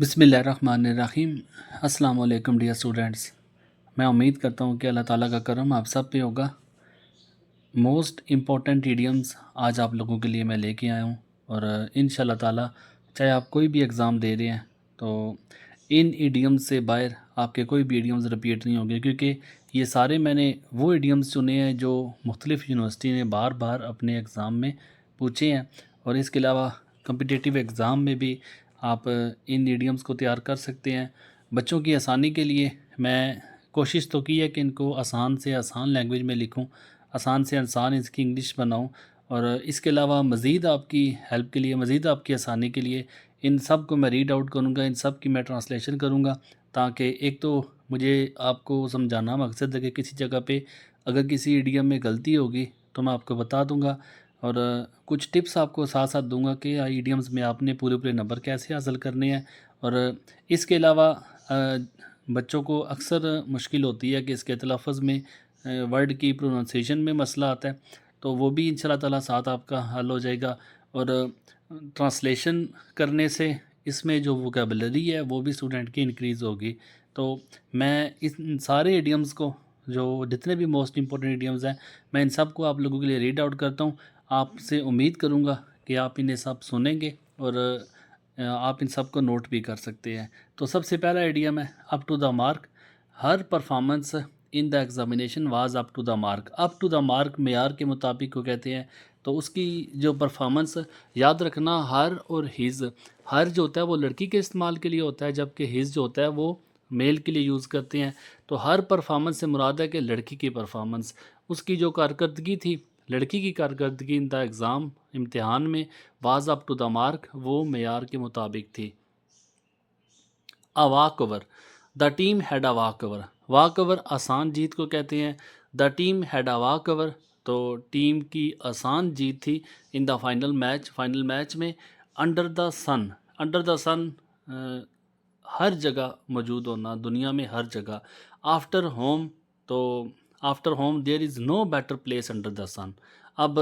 बिस्मिल्लाहिर्रहमानिर्रहीम। अस्सलाम वालेकुम डियर स्टूडेंट्स। मैं उम्मीद करता हूँ कि अल्लाह ताला का करम आप सब पे होगा। मोस्ट इम्पॉर्टेंट इडियम्स आज आप लोगों के लिए मैं लेके आया हूँ और इंशाल्लाह ताला चाहे आप कोई भी एग्ज़ाम दे रहे हैं तो इन इडियम्स से बाहर आपके कोई भी इडियम्स रिपीट नहीं होंगे, क्योंकि ये सारे मैंने वो इडियम्स चुने हैं जो मुख्तलिफ़ यूनिवर्सिटी ने बार बार अपने एग्ज़ाम में पूछे हैं। और इसके अलावा कम्पिटिटिव एग्ज़ाम में भी आप इन इडियम्स को तैयार कर सकते हैं। बच्चों की आसानी के लिए मैं कोशिश तो की है कि इनको आसान से आसान लैंग्वेज में लिखूं, आसान से आसान इसकी इंग्लिश बनाऊं। और इसके अलावा मज़ीद आपकी हेल्प के लिए, मज़ीद आपकी आसानी के लिए इन सब को मैं रीड आउट करूँगा, इन सब की मैं ट्रांसलेशन करूँगा, ताकि एक तो मुझे आपको समझाना मकसद है कि किसी जगह पे अगर किसी इडियम में गलती होगी तो मैं आपको बता दूँगा और कुछ टिप्स आपको साथ साथ दूंगा कि ईडियम्स में आपने पूरे पूरे नंबर कैसे हासिल करने हैं। और इसके अलावा बच्चों को अक्सर मुश्किल होती है कि इसके तलफ़्फ़ुज़ में वर्ड की प्रोनाउंसिएशन में मसला आता है, तो वो भी इंशाल्लाह ताला साथ आपका हल हो जाएगा। और ट्रांसलेशन करने से इसमें जो वोकैबुलरी है वो भी स्टूडेंट की इंक्रीज़ होगी। तो मैं इन सारे इडियम्स को, जो जितने भी मोस्ट इंपॉर्टेंट इडियम्स हैं, मैं इन सब को आप लोगों के लिए रीड आउट करता हूँ। आपसे उम्मीद करूँगा कि आप इन्हें सब सुनेंगे और आप इन सब को नोट भी कर सकते हैं। तो सबसे पहला इडियम है अप टू द मार्क। हर performance in the examination was up to the mark. Up to the mark मेयार के मुताबिक को कहते हैं। तो उसकी जो परफॉर्मेंस, याद रखना, हर और हिज़, हर जो होता है वो लड़की के इस्तेमाल के लिए होता है, जबकि हिज़ जो होता है वो मेल के लिए यूज़ करते हैं। तो हर परफॉर्मेंस से मुराद है कि लड़की की परफॉर्मेंस, उसकी जो कारकर्दगी थी, लड़की की कारकर्दगी इन द एग्ज़ाम, इम्तिहान में, was up to the mark, वो मेयार के मुताबिक थी। A walkover, the team had a walkover. Walkover आसान जीत को कहते हैं। The team had a walkover, तो टीम की आसान जीत थी। In the final match, final match में। Under the sun, under the sun हर जगह मौजूद होना, दुनिया में हर जगह। आफ्टर होम, तो after home there is no better place under the sun. अब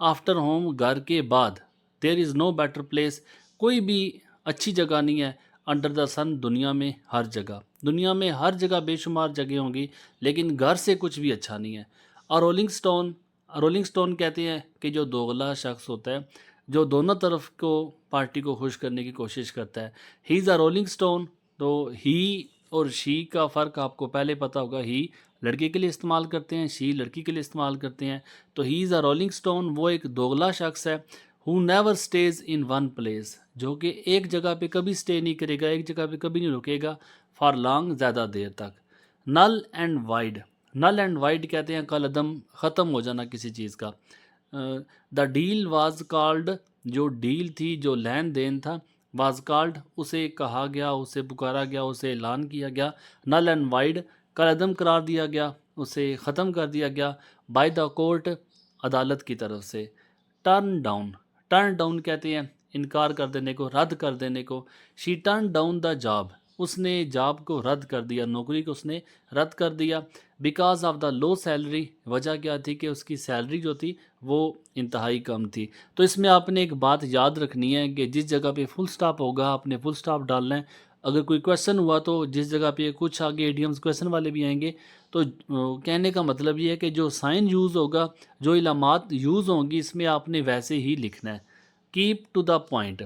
आफ्टर होम घर के बाद, there is no better place, कोई भी अच्छी जगह नहीं है। अंडर द सन दुनिया में हर जगह, दुनिया में हर जगह बेशुमार जगह होंगी, लेकिन घर से कुछ भी अच्छा नहीं है। और रोलिंग स्टोन, रोलिंग स्टोन कहते हैं कि जो दोगला शख्स होता है, जो दोनों तरफ को पार्टी को खुश करने की कोशिश करता है। He is a rolling stone, तो ही और शी का फ़र्क आपको पहले पता होगा। ही लड़के के लिए इस्तेमाल करते हैं, शी लड़की के लिए इस्तेमाल करते हैं। तो he is a rolling stone, वो एक दोगला शख्स है। Who never stage in one place, जो कि एक जगह पे कभी स्टे नहीं करेगा, एक जगह पे कभी नहीं रुकेगा फॉर लॉन्ग, ज़्यादा देर तक। Null and void, null and void कहते हैं कल अदम, ख़त्म हो जाना किसी चीज़ का। द डील वाज कॉल्ड, जो डील थी, जो लेन देन था, वाज कॉल्ड, उसे कहा गया, उसे पुकारा गया, उसे ऐलान किया गया। नल एंड वाइड, कल अदम करार दिया गया, उसे ख़त्म कर दिया गया। बाय द कोर्ट, अदालत की तरफ से। टर्न डाउन, टर्न डाउन कहते हैं इनकार कर देने को, रद्द कर देने को। She turn down the job, उसने जॉब को रद्द कर दिया, नौकरी को उसने रद्द कर दिया। Because of the low salary, वजह क्या थी कि उसकी सैलरी जो थी वो इंतहाई कम थी। तो इसमें आपने एक बात याद रखनी है कि जिस जगह पे फुल स्टॉप होगा आपने फुल स्टॉप डालना है। अगर कोई क्वेश्चन हुआ तो जिस जगह पे कुछ आगे इडियम्स क्वेश्चन वाले भी आएंगे, तो कहने का मतलब ये है कि जो साइन यूज़ होगा, जो इलामात यूज़ होंगी, इसमें आपने वैसे ही लिखना है। Keep to the point,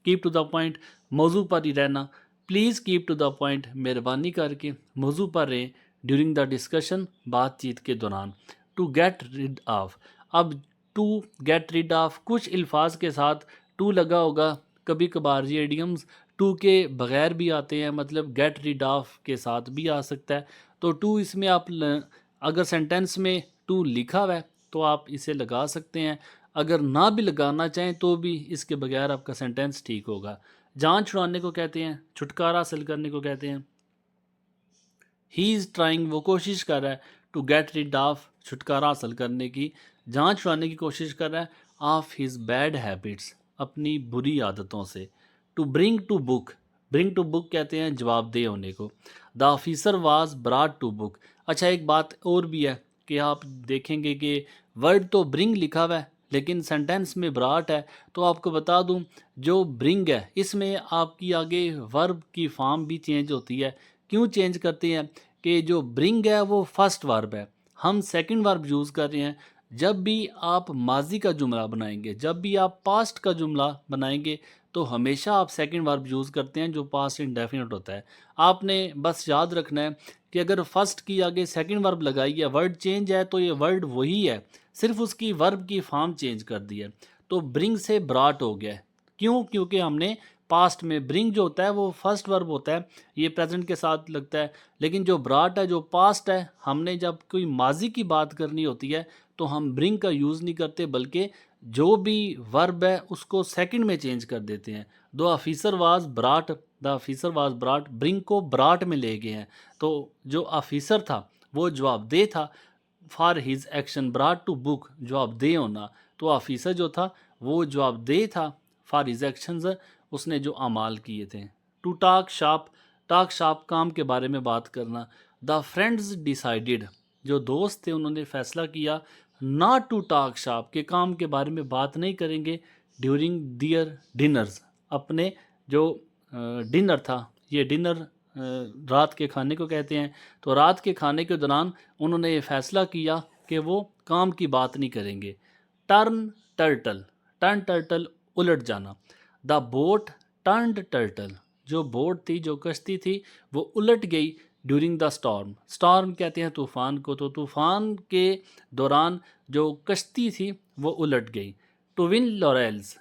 keep to the point, मौजू पर ही रहना। Please keep to the point, मेहरबानी करके मौजू पर रहें। ड्यूरिंग द डिस्कशन, बातचीत के दौरान। टू गेट रिड ऑफ, अब टू गेट रिड ऑफ कुछ अल्फाज के साथ टू लगा होगा। कभी कभार ये इडियम्स टू के बगैर भी आते हैं, मतलब गेट रिड ऑफ के साथ भी आ सकता है। तो टू इसमें आप अगर सेंटेंस में टू लिखा हुआ है तो आप इसे लगा सकते हैं। अगर ना भी लगाना चाहें तो भी इसके बगैर आपका सेंटेंस ठीक होगा। जान छुड़ाने को कहते हैं, छुटकारा हासिल करने को कहते हैं। ही इज़ ट्राइंग, वो कोशिश कर रहा है। टू गेट रिड ऑफ, छुटकारा हासिल करने की, जान छुड़ाने की कोशिश कर रहा है। ऑफ हिज बैड हैबिट्स, अपनी बुरी आदतों से। To bring to book, bring to book कहते हैं जवाबदेह होने को। The officer was brought to book. अच्छा, एक बात और भी है कि आप देखेंगे कि वर्ड तो ब्रिंग लिखा हुआ है, लेकिन सेंटेंस में ब्राट है। तो आपको बता दूं, जो ब्रिंग है इसमें आपकी आगे वर्ब की फॉर्म भी चेंज होती है। क्यों चेंज करते हैं कि जो ब्रिंग है वो फर्स्ट वर्ब है, हम सेकंड वर्ब यूज़ कर रहे हैं। जब भी आप माजी का जुमला बनाएंगे, जब भी आप पास्ट का जुमला बनाएंगे, तो हमेशा आप सेकंड वर्ब यूज़ करते हैं जो पास्ट इंडेफिनिट होता है। आपने बस याद रखना है कि अगर फर्स्ट की आगे सेकंड वर्ब लगाई है, वर्ड चेंज है, तो ये वर्ड वही है, सिर्फ उसकी वर्ब की फॉर्म चेंज कर दी है। तो ब्रिंग से ब्राट हो गया है। क्यों? क्योंकि हमने पास्ट में ब्रिंग जो होता है वो फर्स्ट वर्ब होता है, ये प्रेजेंट के साथ लगता है। लेकिन जो ब्राट है, जो पास्ट है, हमने जब कोई माजी की बात करनी होती है तो हम ब्रिंग का यूज़ नहीं करते, बल्कि जो भी वर्ब है उसको सेकंड में चेंज कर देते हैं। The officer was ब्राट, the officer was ब्राट, bring को ब्राट में ले गए हैं। तो जो ऑफिसर था वो जवाबदेह था, for his action brought to book, जवाबदेह होना। तो ऑफिसर जो था वो जवाबदेह था फॉर हिज एक्शंस, उसने जो अमाल किए थे। टू टॉक शॉप काम के बारे में बात करना। द फ्रेंड्स डिसाइडेड, जो दोस्त थे उन्होंने फैसला किया, नॉट टू टॉक शॉप, के काम के बारे में बात नहीं करेंगे, ड्यूरिंग दियर डिनर्स, अपने जो डिनर था, ये डिनर रात के खाने को कहते हैं। तो रात के खाने के दौरान उन्होंने ये फैसला किया कि वो काम की बात नहीं करेंगे। टर्न टर्टल, टर्न टर्टल उलट जाना। द बोट टर्नड टर्टल, जो बोट थी, जो कश्ती थी, वो उलट गई ड्यूरिंग द स्टॉर्म। स्टॉर्म कहते हैं तूफ़ान को, तो तूफ़ान के दौरान जो कश्ती थी वो उलट गई। To win laurels,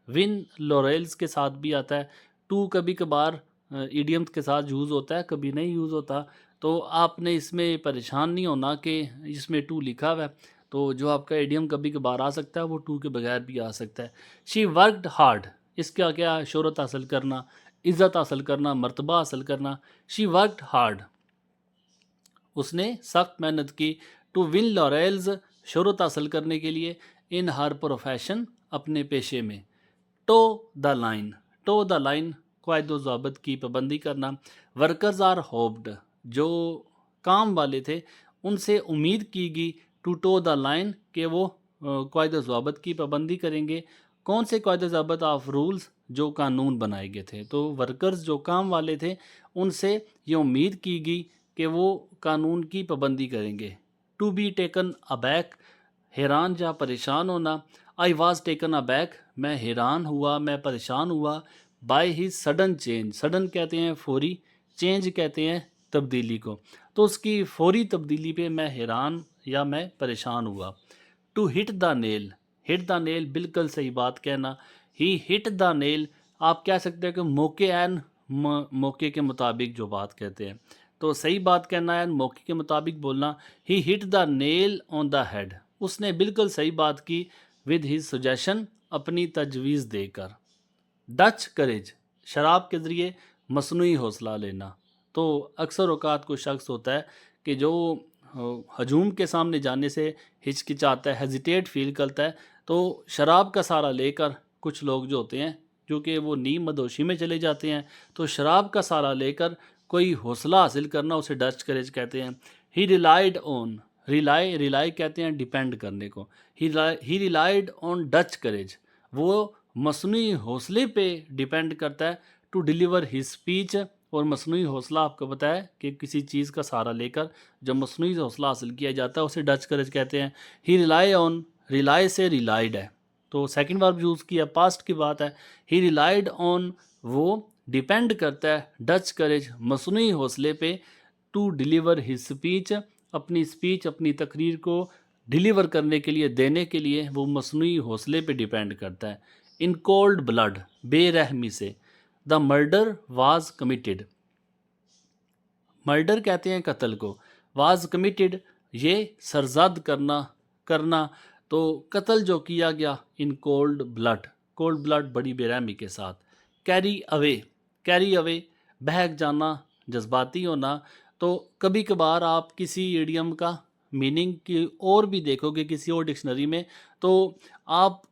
win laurels के साथ भी आता है। टू कभी कभार इडियम्स के साथ यूज़ होता है, कभी नहीं यूज़ होता। तो आपने इसमें परेशान नहीं होना कि इसमें टू लिखा हुआ है, तो जो आपका इडियम कभी कभार आ सकता है वो टू के बगैर भी आ सकता है। शी वर्कड हार्ड, इसका क्या, शोहरत हासिल करना, इज़्ज़त हासिल करना, मर्तबा हासिल करना। शी वर्कड हार्ड, उसने सख्त मेहनत की। टू विन लॉरेल्स, शोहरत हासिल करने के लिए। इन हर प्रोफेशन, अपने पेशे में। Toe the line, toe the line, कायदो ज़ाबत की पाबंदी करना। वर्कर्स आर होप्ड, जो काम वाले थे उनसे उम्मीद की गई, टू टो द लाइन, कि वो कायदो ज़ाबत की पाबंदी करेंगे। कौन से कायदो ज़ाबत? ऑफ रूल्स, जो कानून बनाए गए थे। तो वर्कर्स जो काम वाले थे उनसे ये उम्मीद की गई कि वो कानून की पाबंदी करेंगे। टू बी टेकन अबैक, हैरान या परेशान होना। आई वॉज टेकन अबैक, मैं हैरान हुआ, मैं परेशान हुआ। बाय ही सडन चेंज, सडन कहते हैं फौरी, चेंज कहते हैं तब्दीली को। तो उसकी फौरी तब्दीली पे मैं हैरान या मैं परेशान हुआ। To hit the nail, hit the nail, बिल्कुल सही बात कहना। ही हिट द नेल, आप कह सकते हैं कि मौके एन मौके के मुताबिक जो बात कहते हैं, तो सही बात कहना है, मौके के मुताबिक बोलना। He hit the nail on the head, उसने बिल्कुल सही बात की। विद हिज सजेशन, अपनी तजवीज़ देकर। डच करेज, शराब के ज़रिए मसनूई हौसला लेना। तो अक्सर औकात कोई शख्स होता है कि जो हजूम के सामने जाने से हिचकिचाता है, हेजिटेट फील करता है, तो शराब का सहारा लेकर कुछ लोग जो होते हैं, जो कि वो नीम मदोशी में चले जाते हैं, तो शराब का सहारा लेकर कोई हौसला हासिल करना, उसे डच करेज कहते हैं। ही रिलाइड ऑन, रिलाई कहते हैं डिपेंड करने को। ही रिलाइड ऑन डच करेज, वो मसनूई हौसले पे डिपेंड करता है। टू डिलीवर हिज स्पीच, और मसनूई हौसला आपको पता है कि किसी चीज़ का सहारा लेकर जब मसनूई हौसला हासिल किया जाता है उसे डच करेज कहते हैं। ही रिलाई ऑन, रिलाई से रिलाइड है, तो सेकंड वर्ब यूज़ किया, पास्ट की बात है। ही रिलाइड ऑन, वो डिपेंड करता है, डच करेज, मसनूई हौसले पे। टू डिलीवर हिज स्पीच, अपनी स्पीच, अपनी तकरीर को डिलीवर करने के लिए, देने के लिए वो मसनूई हौसले पे डिपेंड करता है। इन कोल्ड ब्लड, बेरहमी से। The murder was committed, murder कहते हैं कत्ल को, वाज कमिटेड, ये सरजद करना, करना। तो कत्ल जो किया गया in cold blood, cold blood बड़ी बेरहमी के साथ। कैरी अवे, कैरी अवे, बहक जाना, जज्बाती होना। तो कभी कभार आप किसी इडियम का मीनिंग की और भी देखोगे किसी और डिक्शनरी में, तो आप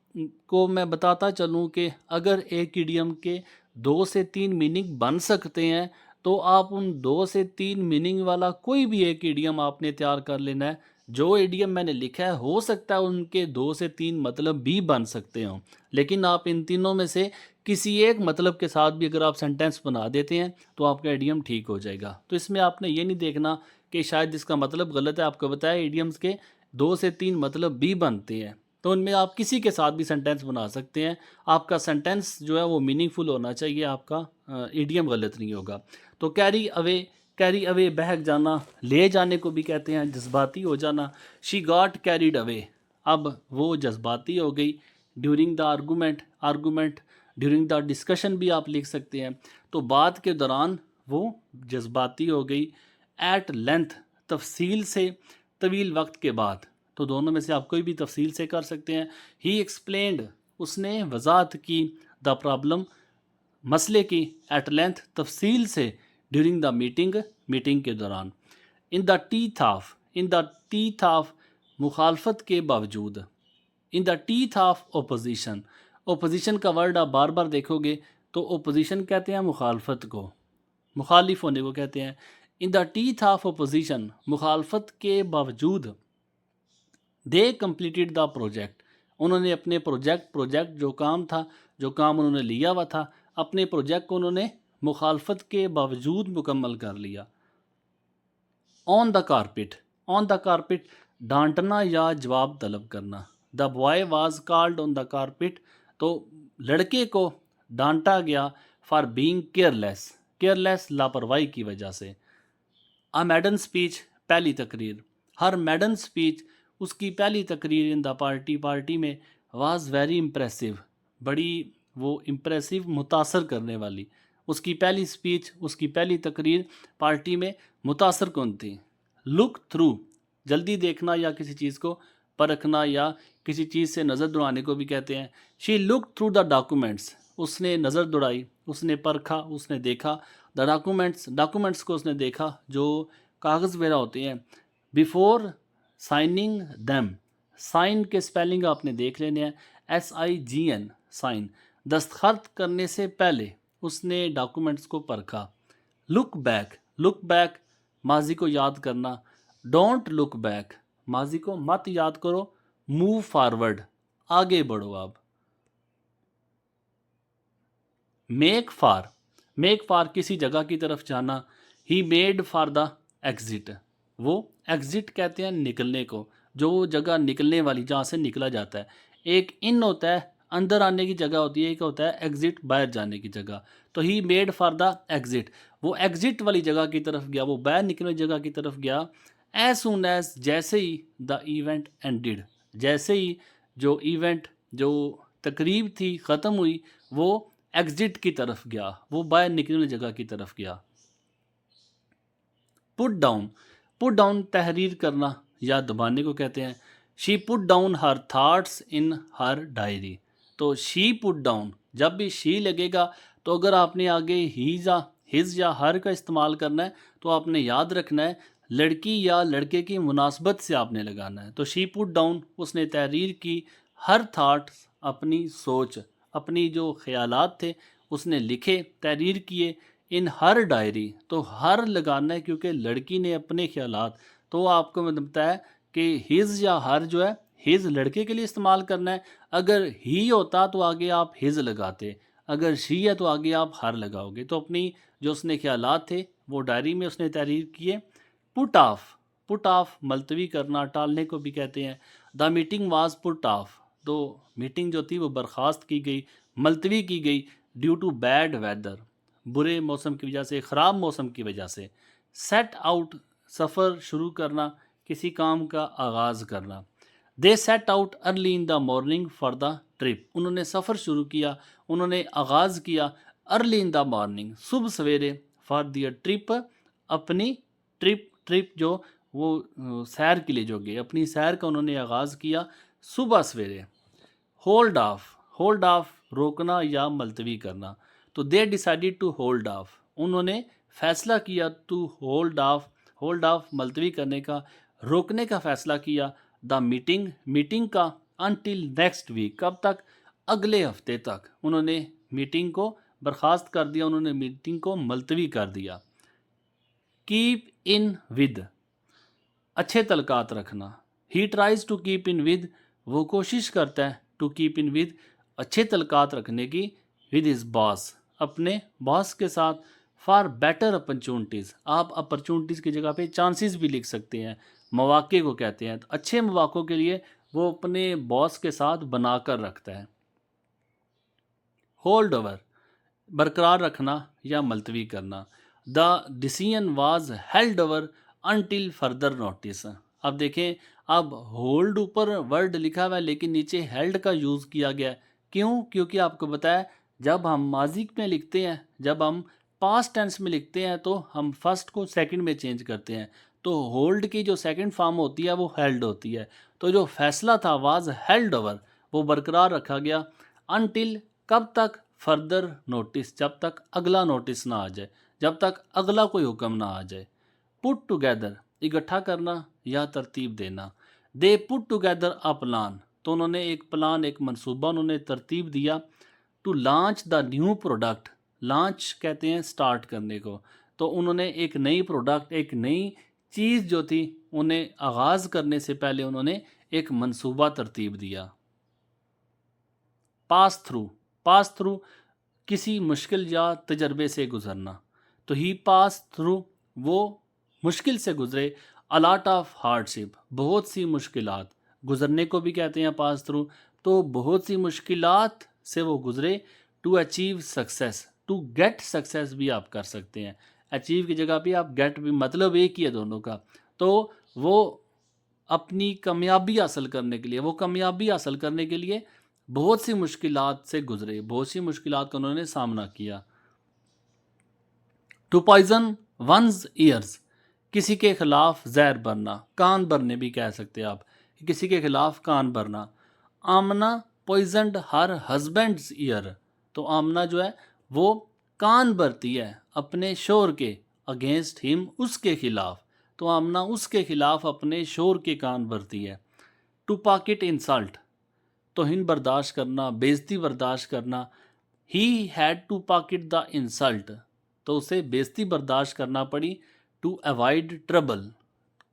को मैं बताता चलूँ कि अगर एक इडियम के 2 से 3 मीनिंग बन सकते हैं, तो आप उन 2 से 3 मीनिंग वाला कोई भी एक इडियम आपने तैयार कर लेना है, जो इडियम मैंने लिखा है हो सकता है उनके 2 से 3 मतलब भी बन सकते हों, लेकिन आप इन तीनों में से किसी एक मतलब के साथ भी अगर आप सेंटेंस बना देते हैं तो आपका इडियम ठीक हो जाएगा। तो इसमें आपने ये नहीं देखना कि शायद इसका मतलब गलत है, आपको बताया इडियम्स के 2 से 3 मतलब भी बनते हैं, तो उनमें आप किसी के साथ भी सेंटेंस बना सकते हैं। आपका सेंटेंस जो है वो मीनिंगफुल होना चाहिए, आपका इडियम गलत नहीं होगा। तो कैरी अवे बहक जाना, ले जाने को भी कहते हैं, जज्बाती हो जाना। शी गॉट कैरिड अवे, अब वो जज्बाती हो गई। During the argument during the discussion भी आप लिख सकते हैं। तो बात के दौरान वो जज्बाती हो गई। एट लेंथ, तफसील से, तवील वक्त के बाद, तो दोनों में से आप कोई भी तफसील से कर सकते हैं। ही एक्सप्लेन्ड, उसने वजाहत की। द प्रॉब्लम, मसले की। एट लेंथ, तफसील से। ड्यूरिंग द मीटिंग के दौरान। इन द टीथ ऑफ, मुखालफत के बावजूद। In the teeth of opposition, opposition का वर्ड आप बार बार देखोगे तो ओपोजिशन कहते हैं मुखालफत को, मुखालिफ होने को कहते हैं। इन द टीथ ऑफ ओपोजिशन, मुखालफत के बावजूद। दे कम्प्लीटेड द प्रोजेक्ट, उन्होंने अपने प्रोजेक्ट जो काम था, जो काम उन्होंने लिया हुआ था, अपने प्रोजेक्ट को उन्होंने मुखालफत के बावजूद मुकम्मल कर लिया। ऑन द कारपेट, डांटना या जवाब तलब करना। The boy was called on the carpet, तो लड़के को डांटा गया फॉर बीइंग केयरलेस, लापरवाही की वजह से। अ मैडन स्पीच, पहली तकरीर। हर मैडन स्पीच, उसकी पहली तकरीर। इन द पार्टी में। वाज वेरी इम्प्रेसिव, बड़ी वो इम्प्रेसिव, मुतासर करने वाली। उसकी पहली स्पीच, उसकी पहली तकरीर पार्टी में मुतासर कौन थी। लुक थ्रू, जल्दी देखना या किसी चीज़ को परखना या किसी चीज़ से नज़र दौड़ाने को भी कहते हैं। She look through the documents, उसने नज़र दौड़ाई, उसने परखा, उसने देखा। द डॉक्यूमेंट्स को उसने देखा, जो कागज़ वगैरह होते हैं। बिफोर साइनिंग दैम, साइन के स्पेलिंग आपने देख लेने हैं। SIGN, sign. दस्तखत करने से पहले उसने डॉक्यूमेंट्स को परखा। लुक बैक, माजी को याद करना। डोंट लुक बैक, माजी को मत याद करो। मूव फॉरवर्ड, आगे बढ़ो आप। मेक फॉर, किसी जगह की तरफ जाना। He made for the exit, वो एग्जिट कहते हैं निकलने को, जो जगह निकलने वाली, जहाँ से निकला जाता है। एक इन होता है अंदर आने की जगह होती है, एक होता है एग्जिट बाहर जाने की जगह। तो he made for the exit, वो एग्जिट वाली जगह की तरफ गया, वो बाहर निकलने वाली जगह की तरफ गया। एज सुन एज, जैसे ही। द इवेंट एंडेड, जैसे ही जो इवेंट, जो तकरीब थी ख़त्म हुई, वो एग्जिट की तरफ गया, वो बाहर निकलने वाली जगह की तरफ गया। पुट डाउन तहरीर करना या दबाने को कहते हैं। She put down her thoughts in her diary, तो शी पुट डाउन, जब भी शी लगेगा तो अगर आपने आगे हिज या हर का इस्तेमाल करना है तो आपने याद रखना है लड़की या लड़के की मुनासबत से आपने लगाना है। तो शी पुट डाउन, उसने तहरीर की। हर थाट्स, अपनी सोच, अपनी जो ख्यालात थे उसने लिखे, तहरीर किए। इन हर डायरी, तो हर लगाना है क्योंकि लड़की ने अपने ख्यालात, तो आपको मतलब बताया कि हिज या हर जो है, हिज लड़के के लिए इस्तेमाल करना है। अगर ही होता तो आगे आप हिज लगाते, अगर शी है तो आगे आप हर लगाओगे। तो अपनी जो उसने ख्यालात थे वो डायरी में उसने तहरीर किए। पुट ऑफ मुलतवी करना, टालने को भी कहते हैं। The meeting was put off, तो मीटिंग जो थी वो बर्खास्त की गई, मुलतवी की गई। ड्यू टू बैड वेदर, बुरे मौसम की वजह से, ख़राब मौसम की वजह से। सेट आउट, सफ़र शुरू करना, किसी काम का आगाज़ करना। They set out early in the morning for the trip, उन्होंने सफ़र शुरू किया, उन्होंने आगाज़ किया अर्ली इन द मॉर्निंग, सुबह सवेरे। फॉर द ट्रिप, अपनी ट्रिप जो वो सैर के लिए जो गए, अपनी सैर का उन्होंने आगाज़ किया सुबह सवेरे। होल्ड ऑफ, रोकना या मुलतवी करना। तो they decided to hold off, उन्होंने फैसला किया टू होल्ड ऑफ मुलतवी करने का, रोकने का फैसला किया। द मीटिंग का। अनटिल नेक्स्ट वीक, कब तक, अगले हफ्ते तक। उन्होंने मीटिंग को बर्खास्त कर दिया, उन्होंने मीटिंग को मुलतवी कर दिया। कीप इन विद, अच्छे तल्कात रखना। He tries to keep in with, वो कोशिश करता है, टू कीप इन विद, अच्छे तल्कात रखने की, विद हिज बॉस, अपने बॉस के साथ, फॉर बेटर अपॉर्चुनिटीज़, आप अपॉर्चुनिटीज़ की जगह पे चांसेस भी लिख सकते हैं, मौके को कहते हैं। तो अच्छे मौक़ों के लिए वो अपने बॉस के साथ बना कर रखता है। होल्ड ओवर, बरकरार रखना या मुलतवी करना। The decision was held over until further notice. अब देखें, अब होल्ड ऊपर वर्ड लिखा हुआ है लेकिन नीचे हेल्ड का यूज़ किया गया है। क्यों? क्योंकि आपको बताया जब हम माजी में लिखते हैं, जब हम पास्ट टेंस में लिखते हैं तो हम फर्स्ट को सेकंड में चेंज करते हैं। तो होल्ड की जो सेकंड फॉर्म होती है वो हेल्ड होती है। तो जो फैसला था वाज हेल्ड ओवर, वो बरकरार रखा गया। अनटिल, कब तक? फर्दर नोटिस, जब तक अगला नोटिस ना आ जाए, जब तक अगला कोई हुक्म ना आ जाए। पुट टुगेदर, इकट्ठा करना या तरतीब देना। They put together a plan, तो उन्होंने एक प्लान, एक मंसूबा उन्होंने तरतीब दिया। To launch the new product, launch कहते हैं स्टार्ट करने को, तो उन्होंने एक नई प्रोडक्ट, एक नई चीज़ जो थी उन्हें आगाज़ करने से पहले उन्होंने एक मंसूबा तरतीब दिया। पास थ्रू, पास थ्रू किसी मुश्किल या तजर्बे से गुज़रना। तो ही पास थ्रू, वो मुश्किल से गुज़रे। अ लॉट ऑफ हार्डशिप, बहुत सी मुश्किलात, गुज़रने को भी कहते हैं पास थ्रू। तो बहुत सी मुश्किलात से वो गुज़रे। To achieve success, to get success भी आप कर सकते हैं। अचीव की जगह पे आप गेट भी, मतलब एक ही है दोनों का। तो वो अपनी कामयाबी हासिल करने के लिए, वो कामयाबी हासिल करने के लिए बहुत सी मुश्किलात से गुजरे, बहुत सी मुश्किलात का उन्होंने सामना किया। टू पॉइजन वंस ईयर्स, किसी के खिलाफ जहर भरना, कान भरने भी कह सकते हैं आप, किसी के खिलाफ कान भरना। आमना पॉइजनड हर हस्बैंड्स ईयर, तो आमना जो है वो कान भरती है अपने शोहर के, अगेंस्ट हिम, उसके खिलाफ। तो आमना उसके खिलाफ अपने शोहर के कान भरती है। टू पॉकेट इंसल्ट, तौहीन बर्दाश्त करना, बेइज्जती बर्दाश्त करना। He had to pocket the insult, तो उसे बेइज्जती बर्दाश्त करना पड़ी। टू अवॉइड ट्रबल,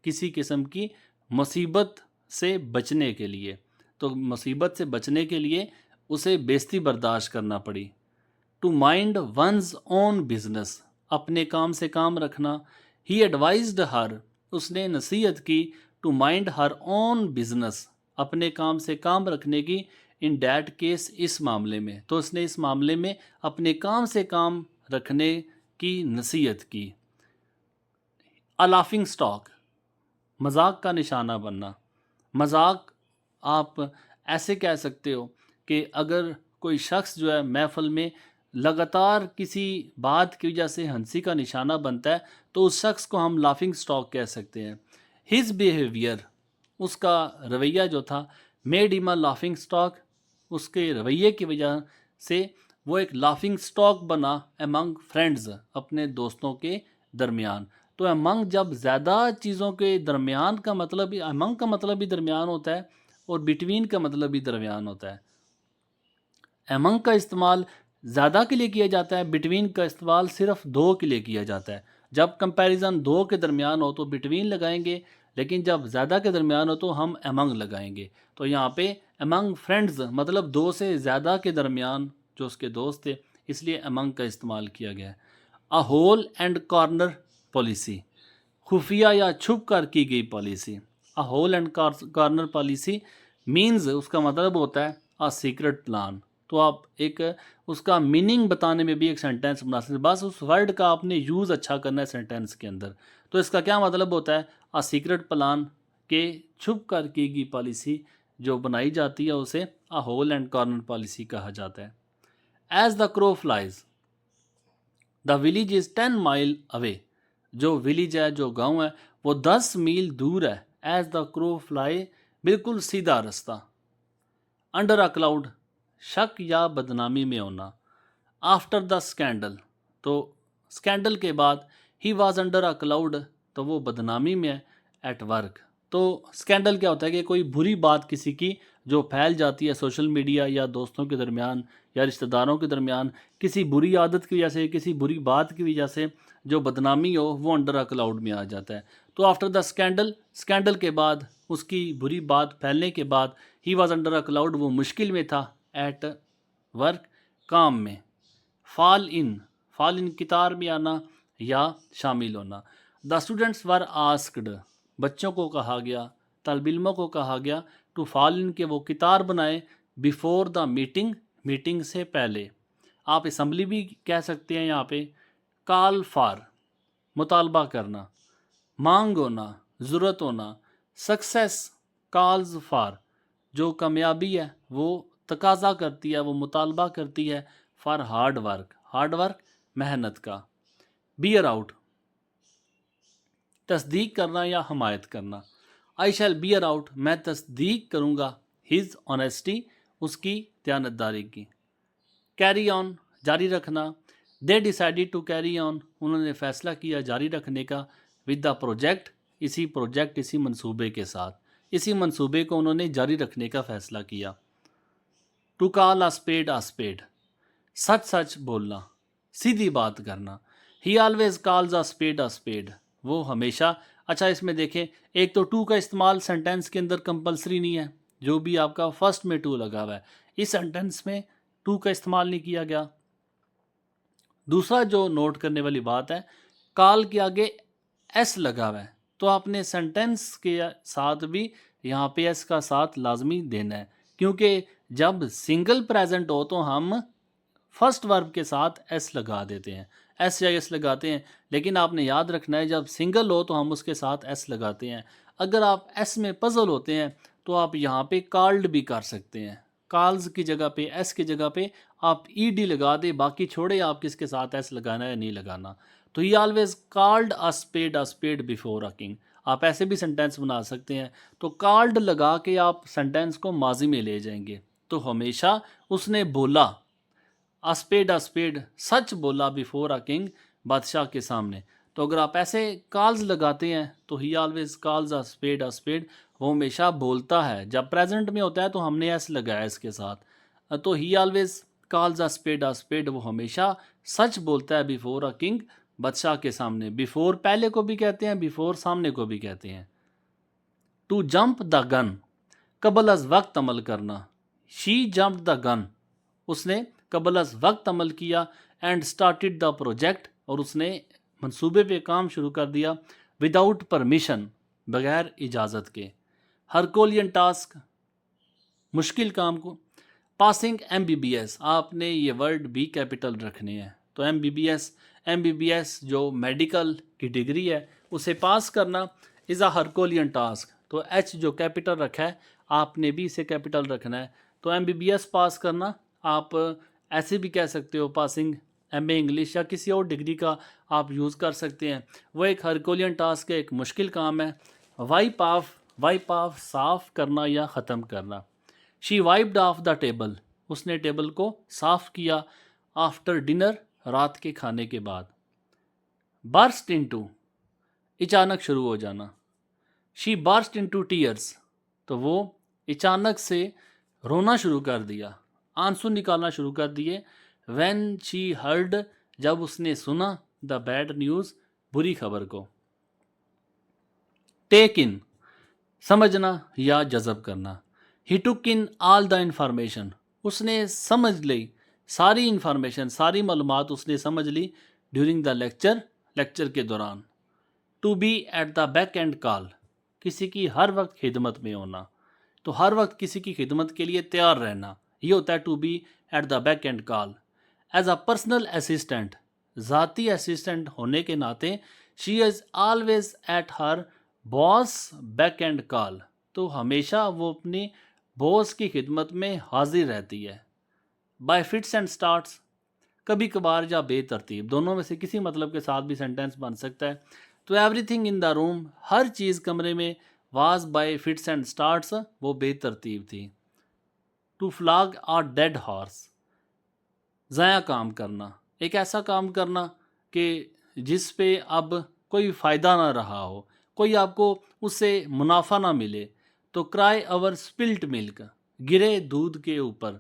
किसी किस्म की मुसीबत से बचने के लिए, तो मुसीबत से बचने के लिए उसे बेइज्जती बर्दाश्त करना पड़ी। To mind one's own business, अपने काम से काम रखना। ही एडवाइज्ड हर, उसने नसीहत की। To mind her own business, अपने काम से काम रखने की। इन डैट केस, इस मामले में, तो उसने इस मामले में अपने काम से काम रखने की नसीहत की। अ लाफिंग स्टॉक, मजाक का निशाना बनना। मजाक आप ऐसे कह सकते हो कि अगर कोई शख्स जो है महफिल में लगातार किसी बात की वजह से हंसी का निशाना बनता है तो उस शख्स को हम लाफिंग स्टॉक कह सकते हैं। हिज बिहेवियर, उसका रवैया जो था, made him a laughing stock, उसके रवैये की वजह से वो एक लाफिंग स्टॉक बना अमंग फ्रेंड्स, अपने दोस्तों के दरमियान। तो अमंग जब ज़्यादा चीज़ों के दरमियान का मतलब भी, अमंग का मतलब भी दरमियान होता है और बिटवीन का मतलब भी दरमियान होता है। अमंग का इस्तेमाल ज़्यादा के लिए किया जाता है, बिटवीन का इस्तेमाल सिर्फ दो के लिए किया जाता है। जब कंपैरिजन दो के दरमियान हो तो बिटवीन लगाएंगे, लेकिन जब ज़्यादा के दरमियान हो तो हम अमंग लगाएंगे। तो यहाँ पे अमंग फ्रेंड्स मतलब दो से ज़्यादा के दरमियान जो उसके दोस्त थे, इसलिए अमंग का इस्तेमाल किया गया है। A hole and corner policy, खुफिया या छुप कर की गई policy. A hole and corner policy means, उसका मतलब होता है अ सीक्रेट प्लान। तो आप एक उसका मीनिंग बताने में भी एक सेंटेंस बना सकते हैं, बस उस वर्ड का आपने यूज़ अच्छा करना है सेंटेंस के अंदर। तो इसका क्या मतलब होता है? अ सीक्रेट प्लान के छुप कर की गई पॉलिसी जो बनाई जाती है उसे a hole and corner policy कहा जाता है। As the crow flies, the village is 10 mile away, जो विलेज है, जो गांव है, वो 10 मील दूर है। एज द क्रो फ्लाई, बिल्कुल सीधा रास्ता। अंडर अ क्लाउड, शक या बदनामी में होना। आफ्टर द स्कैंडल, तो स्कैंडल के बाद। He was under a cloud, तो वो बदनामी में है। एट वर्क, तो स्कैंडल क्या होता है कि कोई बुरी बात किसी की जो फैल जाती है सोशल मीडिया या दोस्तों के दरमियान या रिश्तेदारों के दरमियान, किसी बुरी आदत की वजह से, किसी बुरी बात की वजह से जो बदनामी हो, वो अंडर अ क्लाउड में आ जाता है। तो आफ्टर द स्कैंडल के बाद, उसकी बुरी बात फैलने के बाद, he was under a cloud, वो मुश्किल में था, एट वर्क, काम में, फॉल इन कितार में आना या शामिल होना। द स्टूडेंट्स वर आस्क्ड, बच्चों को कहा गया, तलब इल्मों को कहा गया, टू फॉल इन, के वो कितार बनाए, बिफोर द मीटिंग से पहले। आप असम्बली भी कह सकते हैं यहाँ पे। कॉल फॉर, मुतालबा करना, मांग होना, ज़रूरत होना, सक्सेस कॉल्स फॉर, जो कामयाबी है वो तकाजा करती है, वो मुतालबा करती है, फॉर हार्ड वर्क मेहनत का। बियर आउट, तस्दीक करना या हमायत करना। आई शैल बियर आउट, मैं तस्दीक करूँगा, हिज ऑनेस्टी, उसकी दयानतदारी की। कैरी ऑन, जारी रखना। They decided to carry on, उन्होंने फैसला किया जारी रखने का, विद द प्रोजेक्ट, इसी मंसूबे के साथ, इसी मंसूबे को उन्होंने जारी रखने का फैसला किया। टू कॉल अ स्पेड, सच बोलना, सीधी बात करना। He always calls a spade, वो हमेशा। अच्छा, इसमें देखें, एक तो टू का इस्तेमाल सेंटेंस के अंदर कंपलसरी नहीं है, जो भी आपका फर्स्ट में टू लगा हुआ है, इस सेंटेंस में टू का इस्तेमाल नहीं किया गया। दूसरा जो नोट करने वाली बात है, कॉल के आगे एस लगा हुआ है, तो आपने सेंटेंस के साथ भी यहाँ पे एस का साथ लाजमी देना है, क्योंकि जब सिंगल प्रेजेंट हो तो हम फर्स्ट वर्ब के साथ एस लगा देते हैं, एस या एस लगाते हैं, लेकिन आपने याद रखना है जब सिंगल हो तो हम उसके साथ एस लगाते हैं। अगर आप एस में पजल होते हैं तो आप यहाँ पे कॉल्ड भी कर सकते हैं, कॉल्स की जगह पे, एस की जगह पे आप ईडी लगा दे, बाकी छोड़े आप किसके साथ एस लगाना है नहीं लगाना। तो he always called a spade before a king, आप ऐसे भी सेंटेंस बना सकते हैं। तो कॉल्ड लगा के आप सेंटेंस को माजी में ले जाएंगे, तो हमेशा उसने बोला, अ स्पेड, सच बोला, बिफोर अ किंग, बादशाह के सामने। तो अगर आप ऐसे कॉल्स लगाते हैं तो he always calls a spade, वो हमेशा बोलता है। जब प्रेजेंट में होता है तो हमने एस लगाया इसके साथ, तो he always calls a spade, वो हमेशा सच बोलता है, बिफोर अ किंग, बादशाह के सामने। बिफोर पहले को भी कहते हैं, बिफोर सामने को भी कहते हैं। टू जंप द गन, कबल अज वक्त अमल करना। शी जंप द गन, उसने कबल अज वक्त अमल किया, एंड स्टार्टेड द प्रोजेक्ट, और उसने मंसूबे पे काम शुरू कर दिया, विदाउट परमिशन, बगैर इजाज़त के। हरकोलियन टास्क, मुश्किल काम को। पासिंग MBBS, आपने ये वर्ड भी कैपिटल रखने हैं, तो MBBS जो मेडिकल की डिग्री है उसे पास करना इज़ अ हरकोलियन टास्क, तो H जो कैपिटल रखा है आपने भी इसे कैपिटल रखना है। तो MBBS पास करना, आप ऐसे भी कह सकते हो, पासिंग MA इंग्लिश या किसी और डिग्री का आप यूज़ कर सकते हैं। वो एक हरकोलियन टास्क है, एक मुश्किल काम है। वाइप ऑफ, साफ़ करना या ख़त्म करना। She wiped off the table, उसने टेबल को साफ़ किया, आफ्टर डिनर, रात के खाने के बाद। बर्स्ट इनटू, अचानक शुरू हो जाना। शी बर्स्ट इनटू टीयर्स, तो वो अचानक से रोना शुरू कर दिया, आंसू निकालना शुरू कर दिए। व्हेन शी हर्ड, जब उसने सुना, द बैड न्यूज़, बुरी खबर को। टेक इन, समझना या जज़ब करना। ही टुक इन ऑल द इंफॉर्मेशन, उसने समझ ली सारी इंफॉर्मेशन, सारी मालूमात उसने समझ ली, ड्यूरिंग द लेक्चर के दौरान। To be at the back and call, किसी की हर वक्त खिदमत में होना, तो हर वक्त किसी की खिदमत के लिए तैयार रहना, ये होता है to be at the back and call. As a personal assistant, ज़ाती असिस्टेंट होने के नाते, she is always at her boss back and call, तो हमेशा वो अपनी बॉस की खिदमत में हाजिर रहती है। बाय फिट्स एंड स्टार्ट्स, कभी कभार या बेतरतीब, दोनों में से किसी मतलब के साथ भी सेंटेंस बन सकता है। तो एवरीथिंग इन द रूम, हर चीज़ कमरे में, was by fits and starts, वो बेतरतीब थी। To flog a dead horse, ज़ाया काम करना, एक ऐसा काम करना कि जिस पे अब कोई फ़ायदा ना रहा हो, कोई आपको उससे मुनाफा ना मिले। तो क्राई अवर स्पिल्ट मिल्क, गिरे दूध के ऊपर।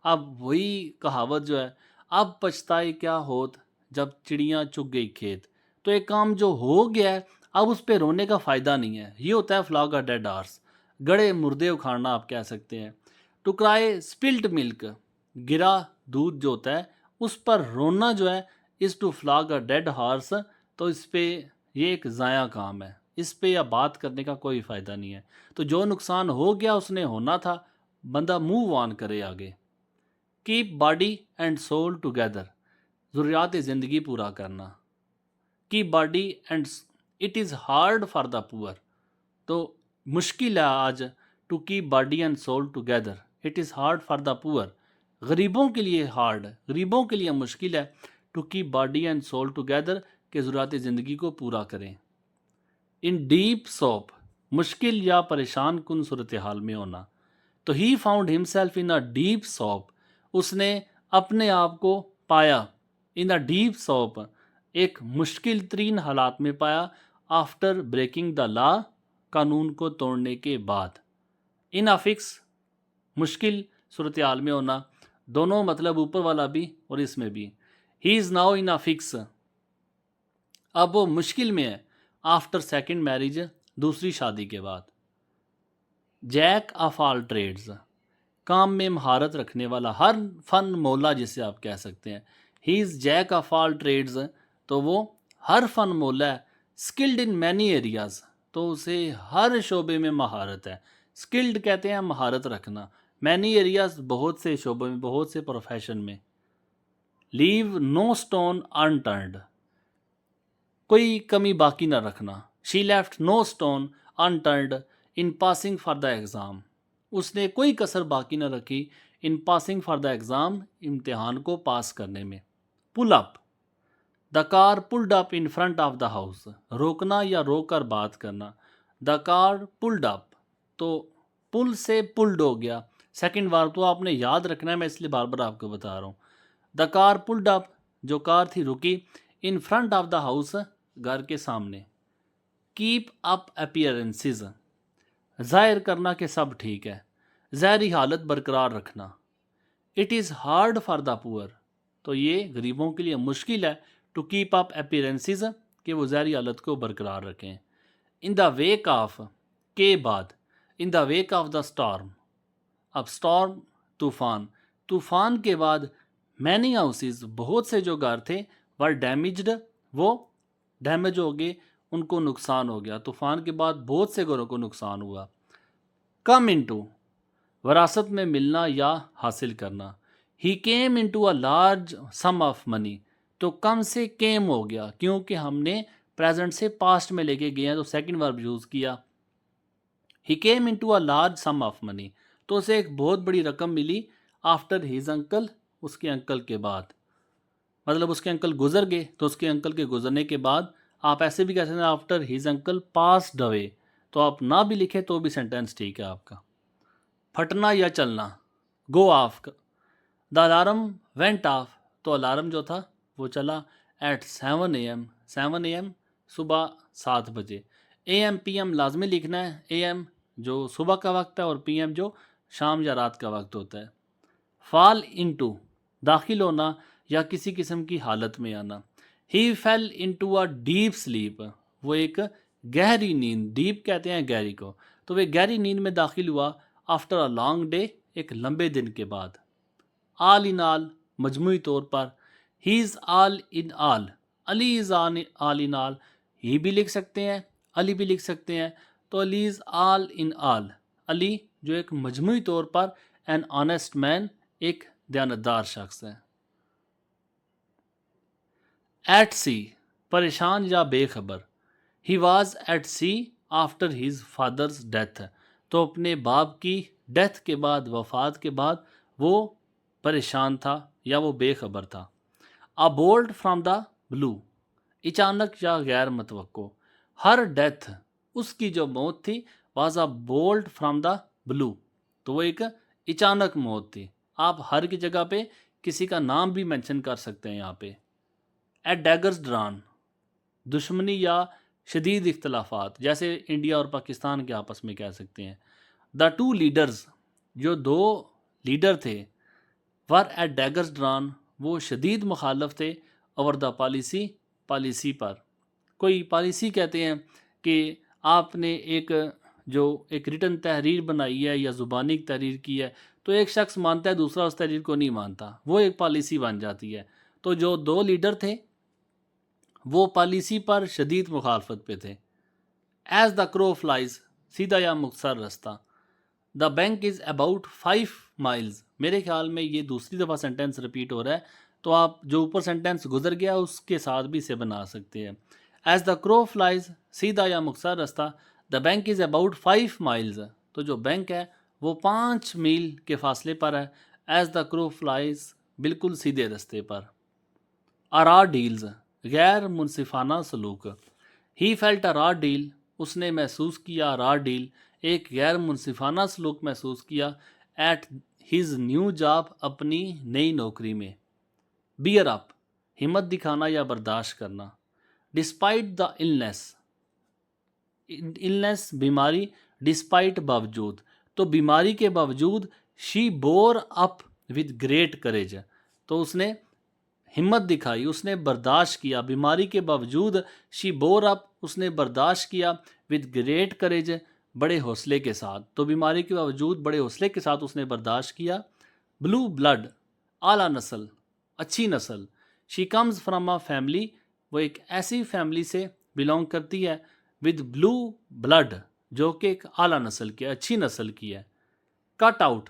अब वही कहावत जो है, अब पछताए क्या होत, जब चिड़ियाँ चुग गई खेत। तो एक काम जो हो गया है अब उस पर रोने का फ़ायदा नहीं है। ये होता है फ्लॉग अ डेड हार्स, गड़े मुर्दे उखाड़ना आप कह सकते हैं। टू क्राई स्पिल्ट मिल्क, गिरा दूध जो होता है उस पर रोना जो है, is to flog a dead horse. तो इस पे ये एक ज़ाया काम है, इस पे या बात करने का कोई फ़ायदा नहीं है। तो जो नुकसान हो गया उसने होना था, बंदा मूव ऑन करे आगे। Keep body and soul together, ज़रूरियात ज़िंदगी पूरा करना। Keep body and, it is hard for the poor, तो मुश्किल है आज to keep body and soul together, it is hard for the poor, गरीबों के लिए हार्ड, गरीबों के लिए मुश्किल है to keep body and soul together, के ज़रूरियात ज़िंदगी को पूरा करें। इन डीप सोप, मुश्किल या परेशान कुन सूरत हाल में होना। तो he found himself in a deep soap, उसने अपने आप को पाया इन अ डीप सोप, एक मुश्किल तरीन हालात में पाया। आफ्टर ब्रेकिंग द लॉ, कानून को तोड़ने के बाद। इन अ फिक्स, मुश्किल सूरत हाल में होना, दोनों मतलब ऊपर वाला भी और इसमें भी। He is now in a fix, अब वो मुश्किल में है। आफ्टर सेकंड मैरिज, दूसरी शादी के बाद। जैक ऑफ ऑल ट्रेड्स, काम में महारत रखने वाला, हर फन मौला जिसे आप कह सकते हैं। He is jack of all trades, तो वो हर फन मौला है। स्किल्ड इन मैनी एरियाज़, तो उसे हर शोबे में महारत है। स्किल्ड कहते हैं महारत रखना, मैनी एरियाज़ बहुत से शोबों में, बहुत से प्रोफेशन में। लीव नो स्टोन अनटर्न्ड, कोई कमी बाकी ना रखना। She left no stone unturned in passing for the exam, उसने कोई कसर बाकी ना रखी in passing for the exam, इम्तिहान को पास करने में। Pull up, the car pulled up in front of the house, रोकना या रोक कर बात करना। द कार पुल्ड अप, तो पुल से पुल्ड हो गया। सेकंड बार तो आपने याद रखना है, मैं इसलिए बार बार आपको बता रहा हूँ। द कार पुल्ड अप, जो कार थी रुकी। इन फ्रंट ऑफ द हाउस, घर के सामने। कीप अप अपीयरेंसेस, जाहिर करना कि सब ठीक है, ज़ाहरी हालत बरकरार रखना। It is hard for the poor, तो ये गरीबों के लिए मुश्किल है टू कीप अप अपीयरेंसेस, कि वो ज़ाहरी हालत को बरकरार रखें। इन द वेक ऑफ, के बाद। In the wake of the storm, अब स्टॉर्म तूफ़ान, तूफ़ान के बाद। मैनी हाउसेस, बहुत से जो घर थे, वर डैमेज्ड, वो डैमेज हो गए, उनको नुकसान हो गया। तूफ़ान के बाद बहुत से घरों को नुकसान हुआ। कम इनटू, वरासत में मिलना या हासिल करना। He came into a large sum of money, तो कम से केम हो गया, क्योंकि हमने प्रेजेंट से पास्ट में लेके गए हैं, तो सेकंड वर्ब यूज़ किया। He came into a large sum of money, तो उसे एक बहुत बड़ी रकम मिली। आफ्टर हिज अंकल, उसके अंकल के बाद, मतलब उसके अंकल गुजर गए, तो उसके अंकल के गुजरने के बाद। आप ऐसे भी कह सकते हैं after his uncle passed away, तो आप ना भी लिखे तो भी सेंटेंस ठीक है आपका। फटना या चलना, go off. The alarm went off, तो अलार्म जो था वो चला। एट 7 AM, 7 AM सुबह 7 बजे। AM PM लाजमी लिखना है, AM जो सुबह का वक्त है और PM जो शाम या रात का वक्त होता है। फॉल इनटू, दाखिल होना या किसी किस्म की हालत में आना। He fell into a deep sleep, वो एक गहरी नींद, डीप कहते हैं गहरी को, तो वे गहरी नींद में दाखिल हुआ। आफ्टर अ लॉन्ग डे, एक लंबे दिन के बाद। आल इन आल, मजमूई तौर पर। He is all in all, Ali is all in all, he भी लिख सकते हैं, अली भी लिख सकते हैं, तो Ali is all in all, Ali जो एक मजमूई तौर पर एन ऑनेस्ट मैन, एक दयानतदार शख्स है। एट सी, परेशान या बेखबर। He was at sea after his father's death, तो अपने बाप की डेथ के बाद, वफात के बाद वो परेशान था या वो बेखबर था। अबोल्ड फ्रॉम द ब्लू, अचानक या गैर मतवक्को। हर डेथ, उसकी जो मौत थी, was a bold from the blue, तो वो एक अचानक मौत थी। आप हर की जगह पे किसी का नाम भी मेंशन कर सकते हैं यहाँ पे। एट डैगर्स ड्रान, दुश्मनी या शदीद इख्तलाफात, जैसे इंडिया और पाकिस्तान के आपस में कह सकते हैं। द टू लीडर्स, जो दो लीडर थे, वर एट डैगर्स ड्रान, वो शदीद मुखालफ थे। ओवर द पॉलिसी, पॉलिसी पर। कोई पॉलिसी कहते हैं कि आपने एक रिटन तहरीर बनाई है या ज़ुबानी तहरीर की है, तो एक शख्स मानता है, दूसरा उस तहरीर को नहीं मानता, वो एक पॉलिसी बन जाती है। तो जो दो लीडर थे वो पॉलिसी पर शदीद मुखालफत पे थे। एज द क्रो फ्लाइज, सीधा या मुख्तसर रास्ता। The bank is about 5 miles. मेरे ख्याल में ये दूसरी दफ़ा सेंटेंस रिपीट हो रहा है, तो आप जो ऊपर सेंटेंस गुजर गया उसके साथ भी इसे बना सकते हैं। एज द क्रो फ्लाइज, सीधा या मुख्तसर रास्ता। The bank is about 5 miles, तो जो बैंक है वो 5 मील के फासले पर है। एज द क्रो फ्लाइज, बिल्कुल सीधे रास्ते पर। अरा डील्स, गैर मुनसिफाना सलूक। He felt a raw deal, उसने महसूस किया रॉ डील, एक गैर मुनसिफाना सलूक महसूस किया। एट हिज न्यू जॉब, अपनी नई नौकरी में। बियर अप, हिम्मत दिखाना या बर्दाश्त करना। डिस्पाइट द इलनेस, इलनेस बीमारी, डिस्पाइट बावजूद, तो बीमारी के बावजूद। She bore up with great courage, तो उसने हिम्मत दिखाई, उसने बर्दाश्त किया बीमारी के बावजूद। शी बोर अप, उसने बर्दाश्त किया। विद ग्रेट करेज, बड़े हौसले के साथ, तो बीमारी के बावजूद बड़े हौसले के साथ उसने बर्दाश्त किया। ब्लू ब्लड, आला नस्ल, अच्छी नस्ल। She comes from a family, वो एक ऐसी फैमिली से बिलोंग करती है। विद ब्लू ब्लड, जो कि एक आला नस्ल की, अच्छी नस्ल की है। कट आउट,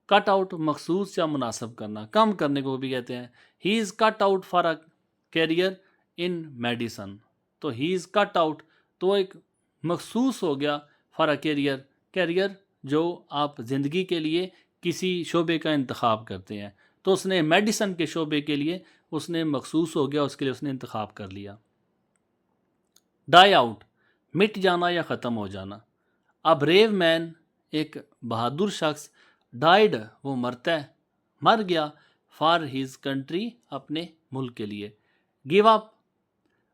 कट आउट मखसूस या मुनासब करना, कम करने को भी कहते हैं। He is cut out for a career in medicine, तो ही इज़ कट आउट, तो एक मखसूस हो गया फॉर अ कैरियर, कैरियर जो आप ज़िंदगी के लिए किसी शोबे का इंतखाब करते हैं, तो उसने मेडिसन के शोबे के लिए उसने मखसूस हो गया, उसके लिए उसने इंतखाब कर लिया। डाई आउट, मिट जाना या ख़त्म हो जाना। अ ब्रेव मैन, एक बहादुर शख्स। डाइड, वो मरता है, मर गया। फॉर हिज कंट्री, अपने मुल्क के लिए। Give up,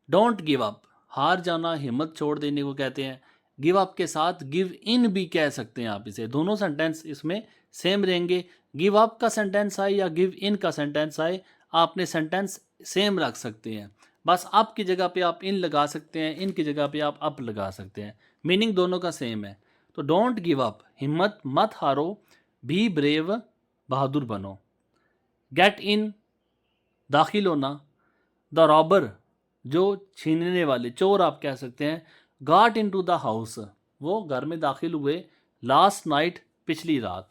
don't give up, हार जाना, हिम्मत छोड़ देने को कहते हैं। गिव अप के साथ गिव इन भी कह सकते हैं आप इसे, दोनों सेंटेंस इसमें सेम रहेंगे। गिव अप का सेंटेंस आए या गिव इन का सेंटेंस आए, आपने सेंटेंस सेम रख सकते हैं, बस अप की जगह पे आप इन लगा सकते हैं, इन की जगह पे आप अप लगा सकते हैं, मीनिंग दोनों का सेम है। तो डोंट गिव अप, हिम्मत मत हारो। बी ब्रेव, बहादुर बनो। गेट इन, दाखिल होना। द रॉबर, जो छीनने वाले, चोर आप कह सकते हैं। Got into the house, वो घर में दाखिल हुए। लास्ट नाइट, पिछली रात।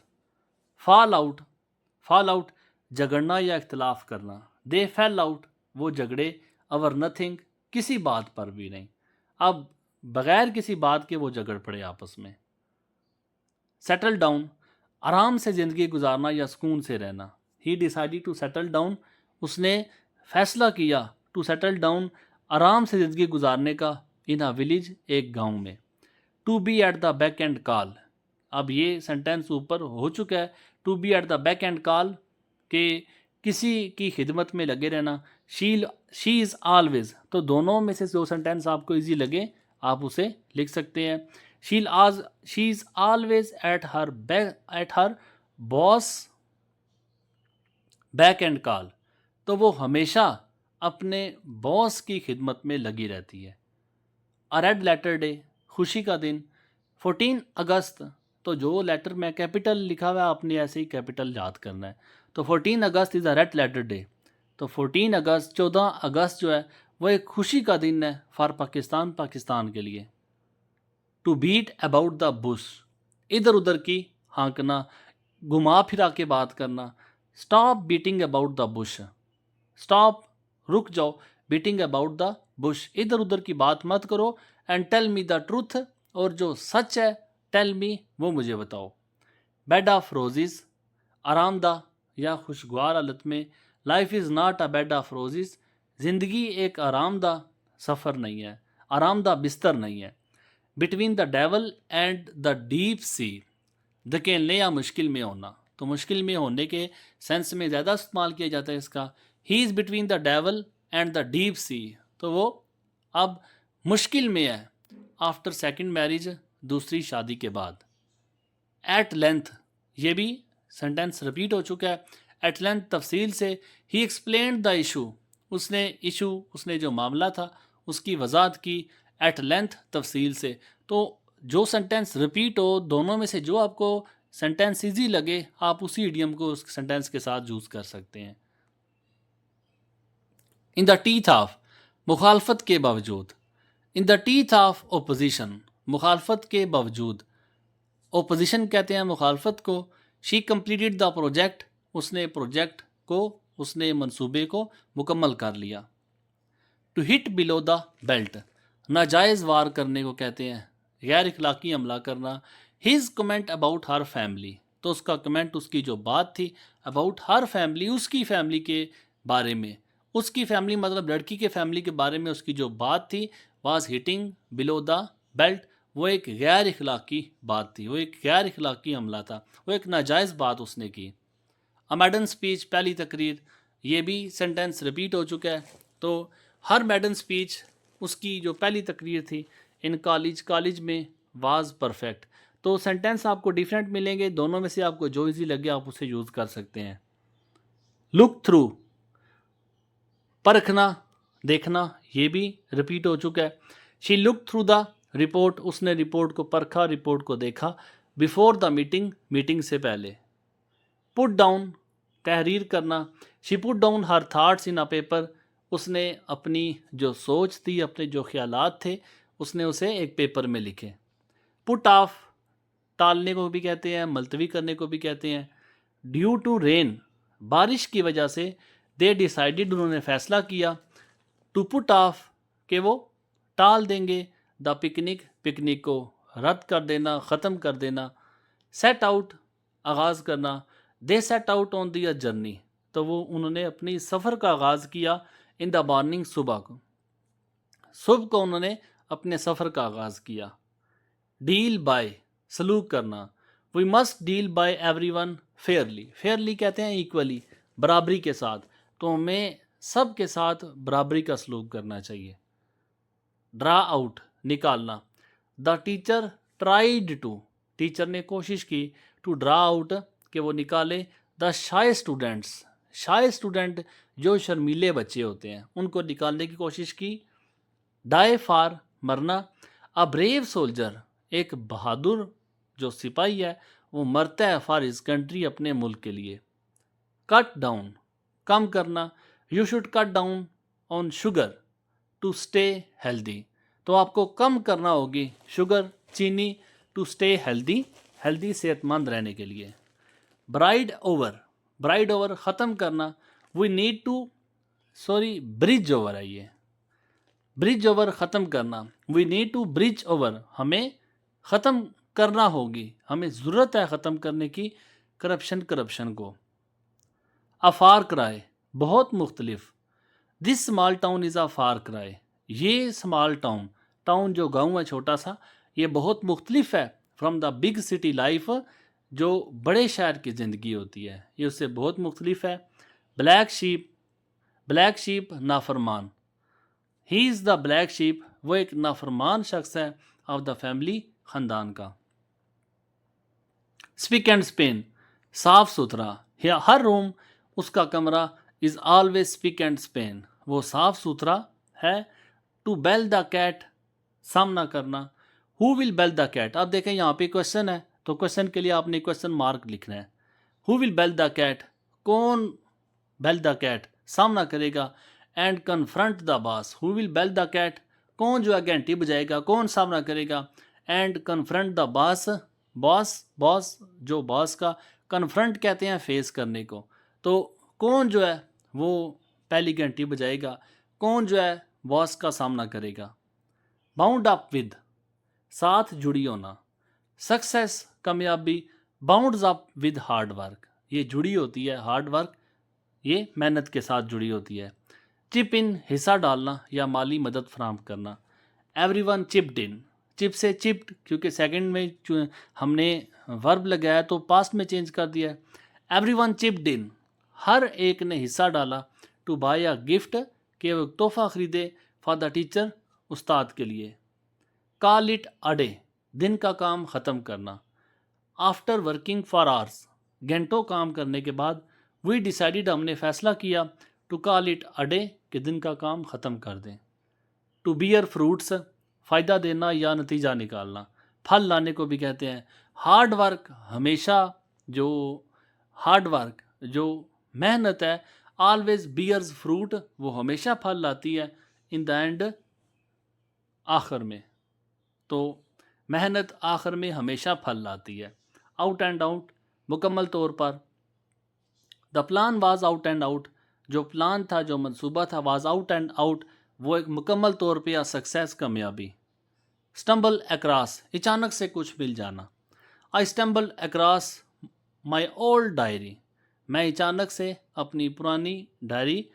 फॉल आउट, फॉल आउट झगड़ना या इख्तलाफ करना। दे फेल आउट, वो झगड़े। अवर नथिंग, किसी बात पर भी नहीं, अब बगैर किसी बात के वो झगड़ पड़े आपस में। सेटल डाउन, आराम से ज़िंदगी गुजारना या सुकून से रहना। He decided to settle down, उसने फैसला किया। टू सेटल डाउन, आराम से ज़िंदगी गुजारने का। इन अ विलेज, एक गांव में। To be at the back and call, अब ये सेंटेंस ऊपर हो चुका है। To be at the back and call, के किसी की खिदमत में लगे रहना। शी इज़ ऑलवेज, तो दोनों में से जो सेंटेंस आपको इजी लगे आप उसे लिख सकते हैं। She is always at her boss back and call, तो वो हमेशा अपने बॉस की खिदमत में लगी रहती है। अ रेड लेटर डे, खुशी का दिन। 14 अगस्त, तो जो लेटर में कैपिटल लिखा हुआ है आपने ऐसे ही कैपिटल याद करना है। तो 14 August is a red letter day, तो 14 अगस्त, 14 अगस्त जो है वो एक खुशी का दिन है फॉर पाकिस्तान, पाकिस्तान के लिए। To beat about the bush, इधर उधर की हाँकना, घुमा फिरा के बात करना। Stop beating about the bush, stop, रुक जाओ। बीटिंग अबाउट द बुश, इधर उधर की बात मत करो। And tell me the truth, और जो सच है टेल मी, वो मुझे बताओ। बेड ऑफ रोजेस, आरामदा या खुशगवार हालत में। Life is not a bed of roses, ज़िंदगी एक आरामदा सफ़र नहीं है, आरामदा बिस्तर नहीं है। Between the devil and the deep sea, धकेलने या मुश्किल में होना, तो मुश्किल में होने के सेंस में ज़्यादा इस्तेमाल किया जाता है इसका। He is between the devil and the deep sea, तो वो अब मुश्किल में है आफ्टर सेकंड मैरिज, दूसरी शादी के बाद। एट लेंथ, ये भी सेंटेंस रिपीट हो चुका है। एट लेंथ, तफसील से। ही एक्सप्लेन्ड द इशू, उसने जो मामला था उसकी वजाहत की एट लेंथ तफसील से। तो जो सेंटेंस रिपीट हो, दोनों में से जो आपको सेंटेंस ईजी लगे, आप उसी इडियम को उस सेंटेंस के साथ यूज़ कर सकते हैं। इन द टीथ ऑफ, मुखालफत के बावजूद। In the teeth of opposition, मुखालफत के बावजूद। ओपोजिशन कहते हैं मुखालफत को। शी कंप्लीटेड द प्रोजेक्ट, उसने प्रोजेक्ट को, उसने मंसूबे को मुकम्मल कर लिया। To hit below the belt, नाजायज़ वार करने को कहते हैं, गैर इखलाकी हमला करना। His comment about her family, तो उसका कमेंट, उसकी जो बात थी अबाउट हर फैमिली, उसकी फैमिली के बारे में, उसकी फैमिली मतलब लड़की के फैमिली के बारे में उसकी जो बात थी, was hitting below the belt, वो एक गैर इखलाकी बात थी, वो एक गैर इखलाकी हमला था, वो एक नाजायज़ बात उसने की। अ मैडन स्पीच, पहली तकरीर, ये भी सेंटेंस रिपीट हो चुका है। तो हर मैडन स्पीच, उसकी जो पहली तकरीर थी, इन कॉलेज, कॉलेज में, वाज परफेक्ट। तो सेंटेंस आपको डिफरेंट मिलेंगे, दोनों में से आपको जो इजी लगे आप उसे यूज़ कर सकते हैं। लुक थ्रू, परखना, देखना, ये भी रिपीट हो चुका है। She look through the report, उसने रिपोर्ट को परखा, रिपोर्ट को देखा। बिफोर द मीटिंग, मीटिंग से पहले। पुट डाउन, तहरीर करना। She put down her thoughts in a paper, उसने अपनी जो सोच थी, अपने जो ख्यालात थे, उसने उसे एक पेपर में लिखे। पुट ऑफ, टालने को भी कहते हैं, मुलतवी करने को भी कहते हैं। ड्यू टू रेन, बारिश की वजह से। दे डिसाइडेड, उन्होंने फ़ैसला किया। टू पुट ऑफ, कि वो टाल देंगे। द पिकनिक, पिकनिक को रद्द कर देना, ख़त्म कर देना। सेट आउट, आगाज़ करना। They set out on the journey, तो वो उन्होंने अपनी सफ़र का आगाज़ किया। इन द मॉर्निंग, सुबह को, सुबह को उन्होंने अपने सफ़र का आगाज़ किया। डील बाय, सलूक करना। We must deal by everyone fairly, fairly कहते हैं इक्वली, बराबरी के साथ। तो हमें सब के साथ बराबरी का सलूक करना चाहिए। ड्रा आउट, निकालना। The teacher tried to, teacher ने कोशिश की। टू ड्रा आउट, कि वो निकाले। The shy students, shy student जो शर्मीले बच्चे होते हैं, उनको निकालने की कोशिश की। डाई फॉर, मरना। अ ब्रेव सोल्जर, एक बहादुर जो सिपाही है वो मरता है फॉर हिज कंट्री, अपने मुल्क के लिए। कट डाउन, कम करना। You should cut down on sugar to stay healthy, तो आपको कम करना होगी शुगर, चीनी, टू स्टे हेल्दी, हेल्दी सेहतमंद रहने के लिए। ब्राइड ओवर, ब्राइड ओवर ख़त्म करना। We need to, sorry bridge over है ये, ब्रिज ओवर ख़त्म करना। We need to bridge over, हमें ख़त्म करना होगी, हमें ज़रूरत है ख़त्म करने की करप्शन को। अ फार क्राई, बहुत मुख्तलिफ। This small town is a far cry, ये स्मॉल टाउन, टाउन जो गाँव है छोटा सा, ये बहुत मुख्तलिफ है from the big city life, जो बड़े शहर की ज़िंदगी होती है, ये उससे बहुत मुख्तलिफ है। ब्लैक शीप, ब्लैक शीप नाफरमान। He is the black sheep, वो एक नाफरमान शख्स है ऑफ द फैमिली, ख़ानदान का। स्पिक एंड स्पेन, साफ सुथरा। हर रूम, उसका कमरा, is always spick and Spain, वो साफ सुथरा है। टू बेल द कैट, सामना करना। Who will bell the cat, अब देखें यहाँ पे क्वेश्चन है, तो क्वेश्चन के लिए आपने क्वेश्चन मार्क लिखना है। Who will bell the cat, कौन बेल द कैट, सामना करेगा। And confront the boss, who will bell the cat, कौन जो है घंटी बजाएगा, कौन सामना करेगा। And confront the boss, boss, boss जो बॉस का, कन्फ्रंट कहते हैं फेस करने को, तो कौन जो है वो पहली घंटी बजाएगा, कौन जो है बॉस का सामना करेगा। बाउंड अप विद, साथ जुड़ी होना। सक्सेस, कामयाबी। Bounds up with hard work, ये जुड़ी होती है, हार्ड वर्क ये मेहनत के साथ जुड़ी होती है। चिप इन, हिस्सा डालना या माली मदद फराहम करना। एवरीवन चिप्ड इन, चिप से चिप्ड, क्योंकि सेकंड में हमने वर्ब लगाया तो पास्ट में चेंज कर दिया है। एवरीवन चिप्ड इन, हर एक ने हिस्सा डाला। टू बाय अ गिफ्ट, कि वो तोहफा खरीदे। फॉर द टीचर, उस्ताद के लिए। कॉल इट अ डे, दिन का काम ख़त्म करना। आफ्टर वर्किंग फॉर आवर्स, घंटों काम करने के बाद। वी डिसाइडेड, हमने फ़ैसला किया। To call it a day, कि दिन का काम ख़त्म कर दें। टू बियर फ्रूट्स, फ़ायदा देना या नतीजा निकालना, फल लाने को भी कहते हैं। हार्ड वर्क, हमेशा जो हार्ड वर्क, जो मेहनत है, ऑलवेज बियर्स फ्रूट, वो हमेशा फल लाती है, इन द एंड, आखिर में। तो मेहनत आखिर में हमेशा फल लाती है। आउट एंड आउट, मुकम्मल तौर पर। The plan was out and out, जो प्लान था, जो मंसूबा था, वाज आउट एंड आउट, वो एक मुकम्मल तौर पे या सक्सेस, कामयाबी। स्टम्बल अक्रॉस, अचानक से कुछ मिल जाना। I stumble across my old diary, मैं अचानक से अपनी पुरानी डायरी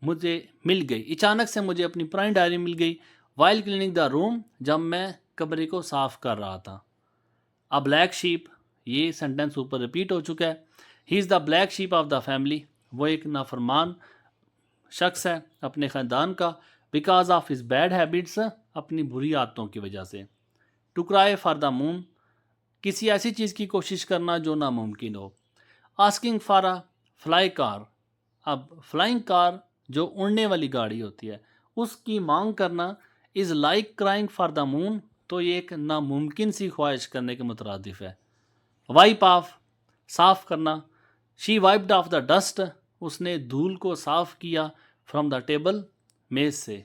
मुझे मिल गई, अचानक से मुझे अपनी पुरानी डायरी मिल गई। वाइल क्लीनिंग द रूम, जब मैं कमरे को साफ कर रहा था। अ ब्लैक शीप, ये सेंटेंस ऊपर रिपीट हो चुका है। He is the black sheep of the family, वो एक नाफरमान शख्स है अपने ख़ानदान का। Because of his bad habits, अपनी बुरी आदतों की वजह से। To cry for the moon, किसी ऐसी चीज़ की कोशिश करना जो नामुमकिन हो। Asking for a fly car, अब फ्लाइंग कार जो उड़ने वाली गाड़ी होती है, उसकी मांग करना। Is like crying for the moon, तो ये एक नामुमकिन सी ख्वाहिश करने के मुतरादिफ है। वाइप ऑफ, साफ करना। She wiped off the dust, उसने धूल को साफ किया। फ्रॉम द टेबल, मेज से।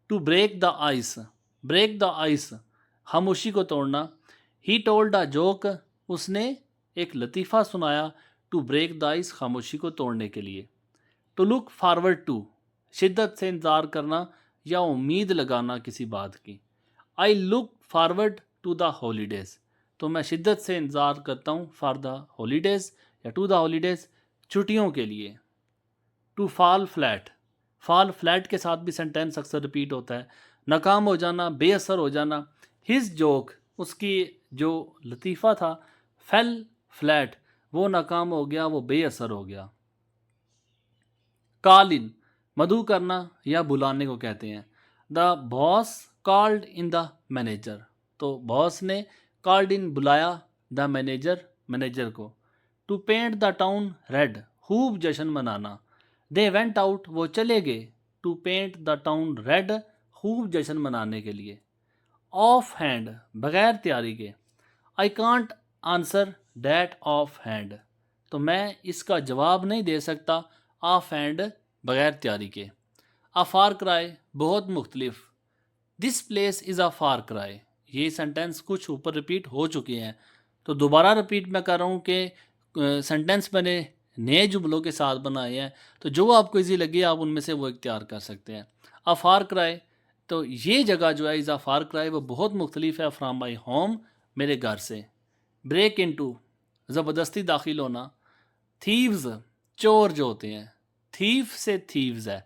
To break the ice, break the ice, खामोशी को तोड़ना। ही टोल्ड अ जोक, उसने एक लतीफ़ा सुनाया। टू ब्रेक द आइस, खामोशी को तोड़ने के लिए। टू लुक फारवर्ड टू, शिद्दत से इंतज़ार करना या उम्मीद लगाना किसी बात की। I look forward to the holidays, तो मैं शिद्दत से इंतज़ार करता हूँ फॉर द हॉलीडेज़ या टू द हॉलीडेज़, छुट्टियों के लिए। To fall flat, fall flat के साथ भी सेंटेंस अक्सर रिपीट होता है। नाकाम हो जाना, बेअसर हो जाना। हिज जोक, उसकी जो लतीफ़ा था, फेल फ्लैट, वो नाकाम हो गया, वो बेअसर हो गया। कॉल इन, मधु करना या बुलाने को कहते हैं। The boss called in the manager, तो बॉस ने कॉल्ड इन, बुलाया, द मैनेजर, मैनेजर को। To paint the town red, खूब जश्न मनाना। दे वेंट आउट, वो चले गए। To paint the town red, खूब जश्न मनाने के लिए। ऑफ हैंड, बगैर तैयारी के। I can't answer that of hand, तो मैं इसका जवाब नहीं दे सकता ऑफ हैंड, बगैर तैयारी के। आ फार क्राई, बहुत मुख्तलिफ। This place is a far cry, ये सेंटेंस कुछ ऊपर रिपीट हो चुके हैं, तो दोबारा रिपीट मैं कर रहा हूँ कि सेंटेंस मैंने नए जुमलों के साथ बनाए हैं, तो जो आपको इजी लगे आप उनमें से वो इख्तियार कर सकते हैं। आ फार क्राई, तो ये जगह जो है इज़ अ फार क्राई, वो बहुत मुख्तलिफ है फ्राम माई होम, मेरे घर से। ब्रेक इनटू, ज़बरदस्ती दाखिल होना। थीव्स, चोर जो होते हैं, थीफ से थीव्स है।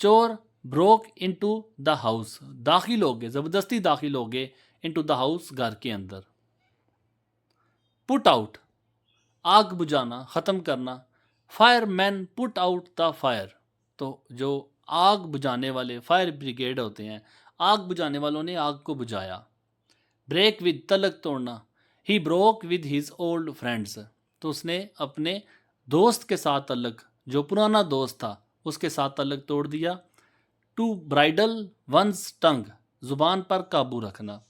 चोर ब्रोक इनटू द हाउस, दाखिल हो गए, ज़बरदस्ती दाखिल हो गए, इनटू द हाउस, घर के अंदर। पुट आउट, आग बुझाना, ख़त्म करना। Fire man put out the fire, तो जो आग बुझाने वाले फायर ब्रिगेड होते हैं, आग बुझाने वालों ने आग को बुझाया। ब्रेक विद, तलक तोड़ना। He broke with his old friends, तो उसने अपने दोस्त के साथ तलक, जो पुराना दोस्त था उसके साथ तलक तोड़ दिया। टू ब्राइडल वंस टंग, ज़ुबान पर काबू रखना।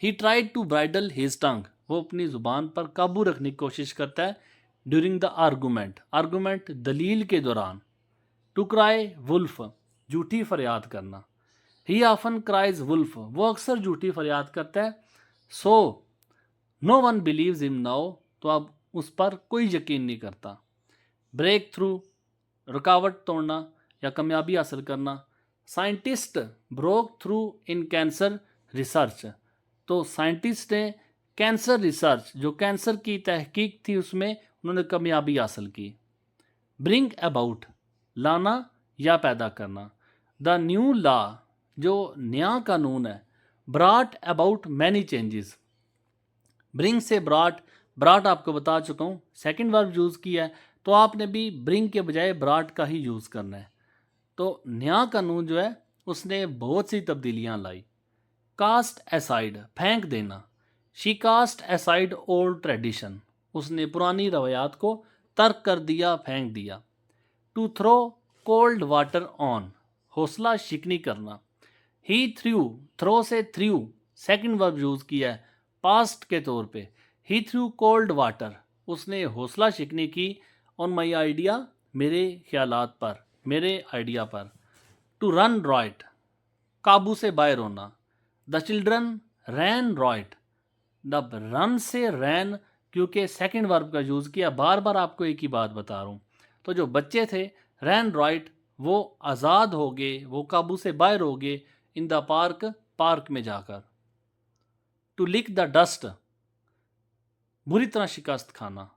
He tried to bridle his tongue, वो अपनी ज़ुबान पर काबू रखने की कोशिश करता है। ड्यूरिंग द आर्गूमेंट, आर्गूमेंट दलील के दौरान। टू क्राई वुल्फ, झूठी फरियाद करना। ही ऑफन क्राइज वुल्फ, वो अक्सर झूठी फरियाद करता है। So no one believes him now, तो अब उस पर कोई यकीन नहीं करता। ब्रेक थ्रू, रुकावट तोड़ना या कामयाबी हासिल करना। साइंटिस्ट ब्रोक थ्रू इन कैंसर रिसर्च, तो साइंटिस्ट ने कैंसर रिसर्च, जो कैंसर की तहकीक थी, उसमें उन्होंने कामयाबी हासिल की। ब्रिंग अबाउट, लाना या पैदा करना। द न्यू लॉ, जो नया कानून है। ब्राट अबाउट मैनी चेंजेस, ब्रिंग से ब्राट, ब्राट आपको बता चुका हूँ, सेकंड वर्ब यूज़ किया है, तो आपने भी ब्रिंग के बजाय ब्राट का ही यूज़ करना है। तो नया कानून जो है उसने बहुत सी तब्दीलियाँ लाई। कास्ट एसाइड, फेंक देना। She cast aside old tradition, उसने पुरानी रवायात को तर्क कर दिया, फेंक दिया। To throw cold water on, हौसला शिकनी करना। ही थ्रू, थ्रो से थ्रू सेकंड वर्ब यूज़ किया है पास्ट के तौर पे। ही थ्रू कोल्ड वाटर, उसने हौसला शिकनी की ऑन माई आइडिया, मेरे ख्यालात पर, मेरे आइडिया पर। टू रन रॉयट, काबू से बाहर होना। The children ran riot, the run से रैन क्योंकि सेकंड वर्ब का यूज़ किया। बार बार आपको एक ही बात बता रहा हूँ। तो जो बच्चे थे रैन रॉयट, वो आज़ाद हो गए, वो काबू से बाहर हो गए इन द पार्क, पार्क में जाकर। टू लिक द डस्ट, बुरी तरह शिकस्त खाना।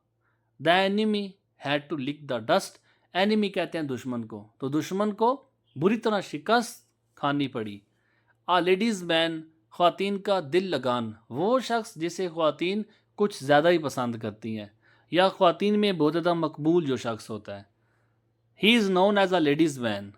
The enemy had to lick the dust, enemy कहते हैं दुश्मन को, तो दुश्मन को बुरी तरह शिकस्त खानी पड़ी। आ लेडीज़ मैन, ख़वातीन का दिल लगान, वो शख्स जिसे ख़वातीन कुछ ज़्यादा ही पसंद करती हैं या ख़वातीन में बहुत ज़्यादा मकबूल जो शख्स होता है। He is known as a ladies man,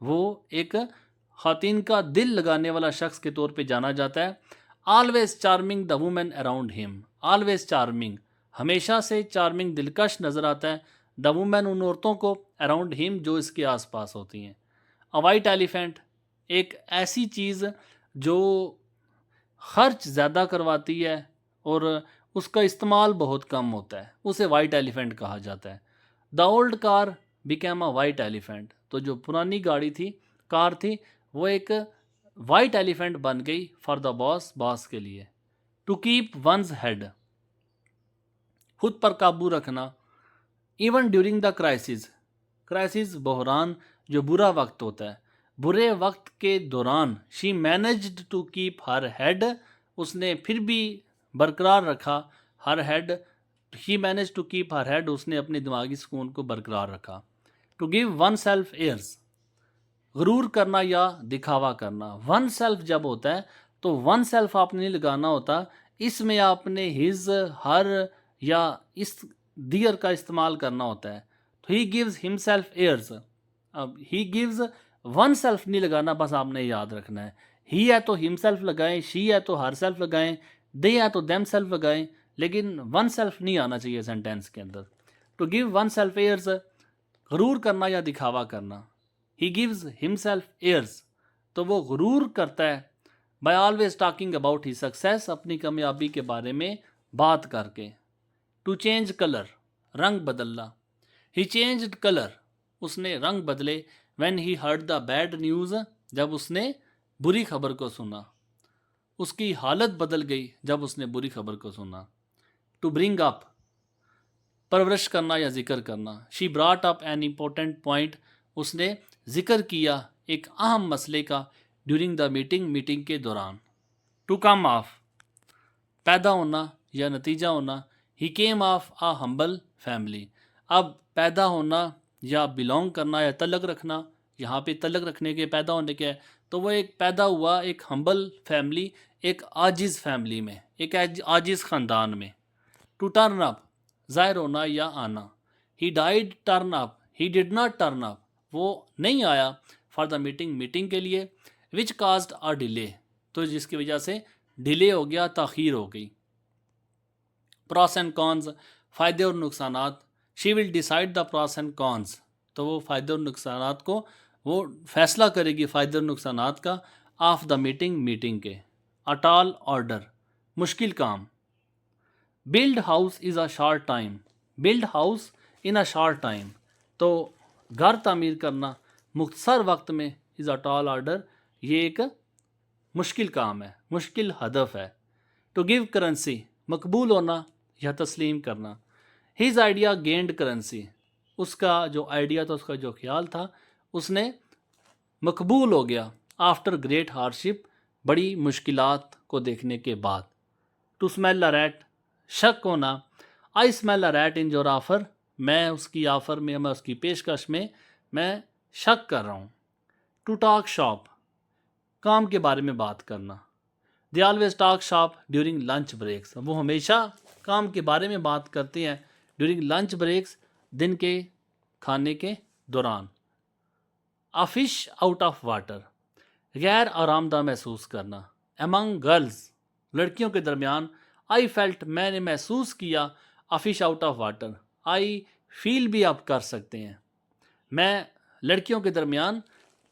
वो एक ख़वातीन का दिल लगाने वाला शख्स के तौर पे जाना जाता है। Always charming the women around him, always charming, हमेशा से चार्मिंग, दिलकश नज़र आता है। द वुमेन, उन औरतों को, अराउंड हिम, जो इसके आसपास होती हैं। अ वाइट एलिफेंट, एक ऐसी चीज़ जो खर्च ज़्यादा करवाती है और उसका इस्तेमाल बहुत कम होता है, उसे वाइट एलिफेंट कहा जाता है। The old car became a white elephant, तो जो पुरानी गाड़ी थी, कार थी, वो एक वाइट एलिफेंट बन गई फॉर द बॉस, बॉस के लिए। टू कीप वंस हेड, खुद पर काबू रखना। Even during the crisis, crisis बहरान, जो बुरा वक्त होता है, बुरे वक्त के दौरान she managed to keep her head, उसने फिर भी बरकरार रखा her head. He manage to keep her head, उसने अपने दिमागी सुकून को बरकरार रखा। To give oneself airs, गुरूर करना या दिखावा करना। वन सेल्फ जब होता है तो वन सेल्फ आपने नहीं लगाना होता, इसमें आपने हिज, हर या इस दियर का इस्तेमाल करना होता है। तो ही गिव्स हिमसेल्फ एयर्स, अब ही गिव्स वन सेल्फ नहीं लगाना, बस आपने याद रखना है। ही है तो हिमसेल्फ लगाएं, शी है तो हर सेल्फ लगाएं, दे है तो देम सेल्फ लगाएं, लेकिन वन सेल्फ नहीं आना चाहिए सेंटेंस के अंदर। To give oneself airs, गुरूर करना या दिखावा करना। ही गिव्स हिमसेल्फ एयर्स, तो वो गुरूर करता है by always talking about he success, अपनी कामयाबी के बारे में बात करके। टू चेंज कलर, रंग बदलना। ही चेंज्ड कलर, उसने रंग बदले। When he heard the bad news, जब उसने बुरी खबर को सुना, उसकी हालत बदल गई जब उसने बुरी खबर को सुना। टू ब्रिंग अप, परवरिश करना या जिक्र करना। She brought up an important point, उसने जिक्र किया एक अहम मसले का। ड्यूरिंग द मीटिंग, मीटिंग के दौरान। टू कम ऑफ, पैदा होना या नतीजा होना। ही केम ऑफ आ हम्बल फैमिली, अब पैदा होना या बिलोंग करना या तलक रखना, यहाँ पे तलक रखने के, पैदा होने के, तो वो एक पैदा हुआ एक हम्बल फैमिली, एक आजिज़ फैमिली में, एक आजिज़ ख़ानदान में। टू टर्न अप, ज़ाहिर होना या आना। He died turn up, he did not turn up, वो नहीं आया फॉर द मीटिंग, मीटिंग के लिए। विच काज्ड अ डिले, तो जिसकी वजह से डिले हो गया, ताख़ीर हो गई। प्रॉस एंड कॉन्स, फ़ायदे और नुकसानात। She will decide the pros and cons, तो वो फ़ायदे और नुकसानात को वो फैसला करेगी, फ़ायदे और नुकसानात का, ऑफ द मीटिंग, मीटिंग के। अ टॉल ऑर्डर, मुश्किल काम। Build house is a short time, build house in a short time, तो घर तामीर करना मुख्तसर वक्त में, इज़ अ टॉल ऑर्डर, ये एक मुश्किल काम है, मुश्किल हदफ है। टू गिव करेंसी, मकबूल होना या तस्लीम करना। हिज आइडिया गेंड करेंसी, उसका जो आइडिया था, उसका जो ख्याल था, उसने मकबूल हो गया आफ्टर ग्रेट हार्डशिप, बड़ी मुश्किलात को देखने के बाद। टू स्मेल अ रैट, शक होना। I smell a rat in your offer, मैं उसकी ऑफ़र में, मैं उसकी पेशकश में मैं शक कर रहा हूँ। टू टॉक शॉप, काम के बारे में बात करना। They always talk shop during lunch breaks, वो हमेशा काम के बारे में बात करते हैं ड्यूरिंग लंच ब्रेक्स, दिन के खाने के दौरान। A fish out of water, गैर आरामदा महसूस करना। अमंग गर्ल्स, लड़कियों के दरमियान। आई फेल्ट, मैंने महसूस किया। A fish out of water, I feel भी आप कर सकते हैं। मैं लड़कियों के दरमियान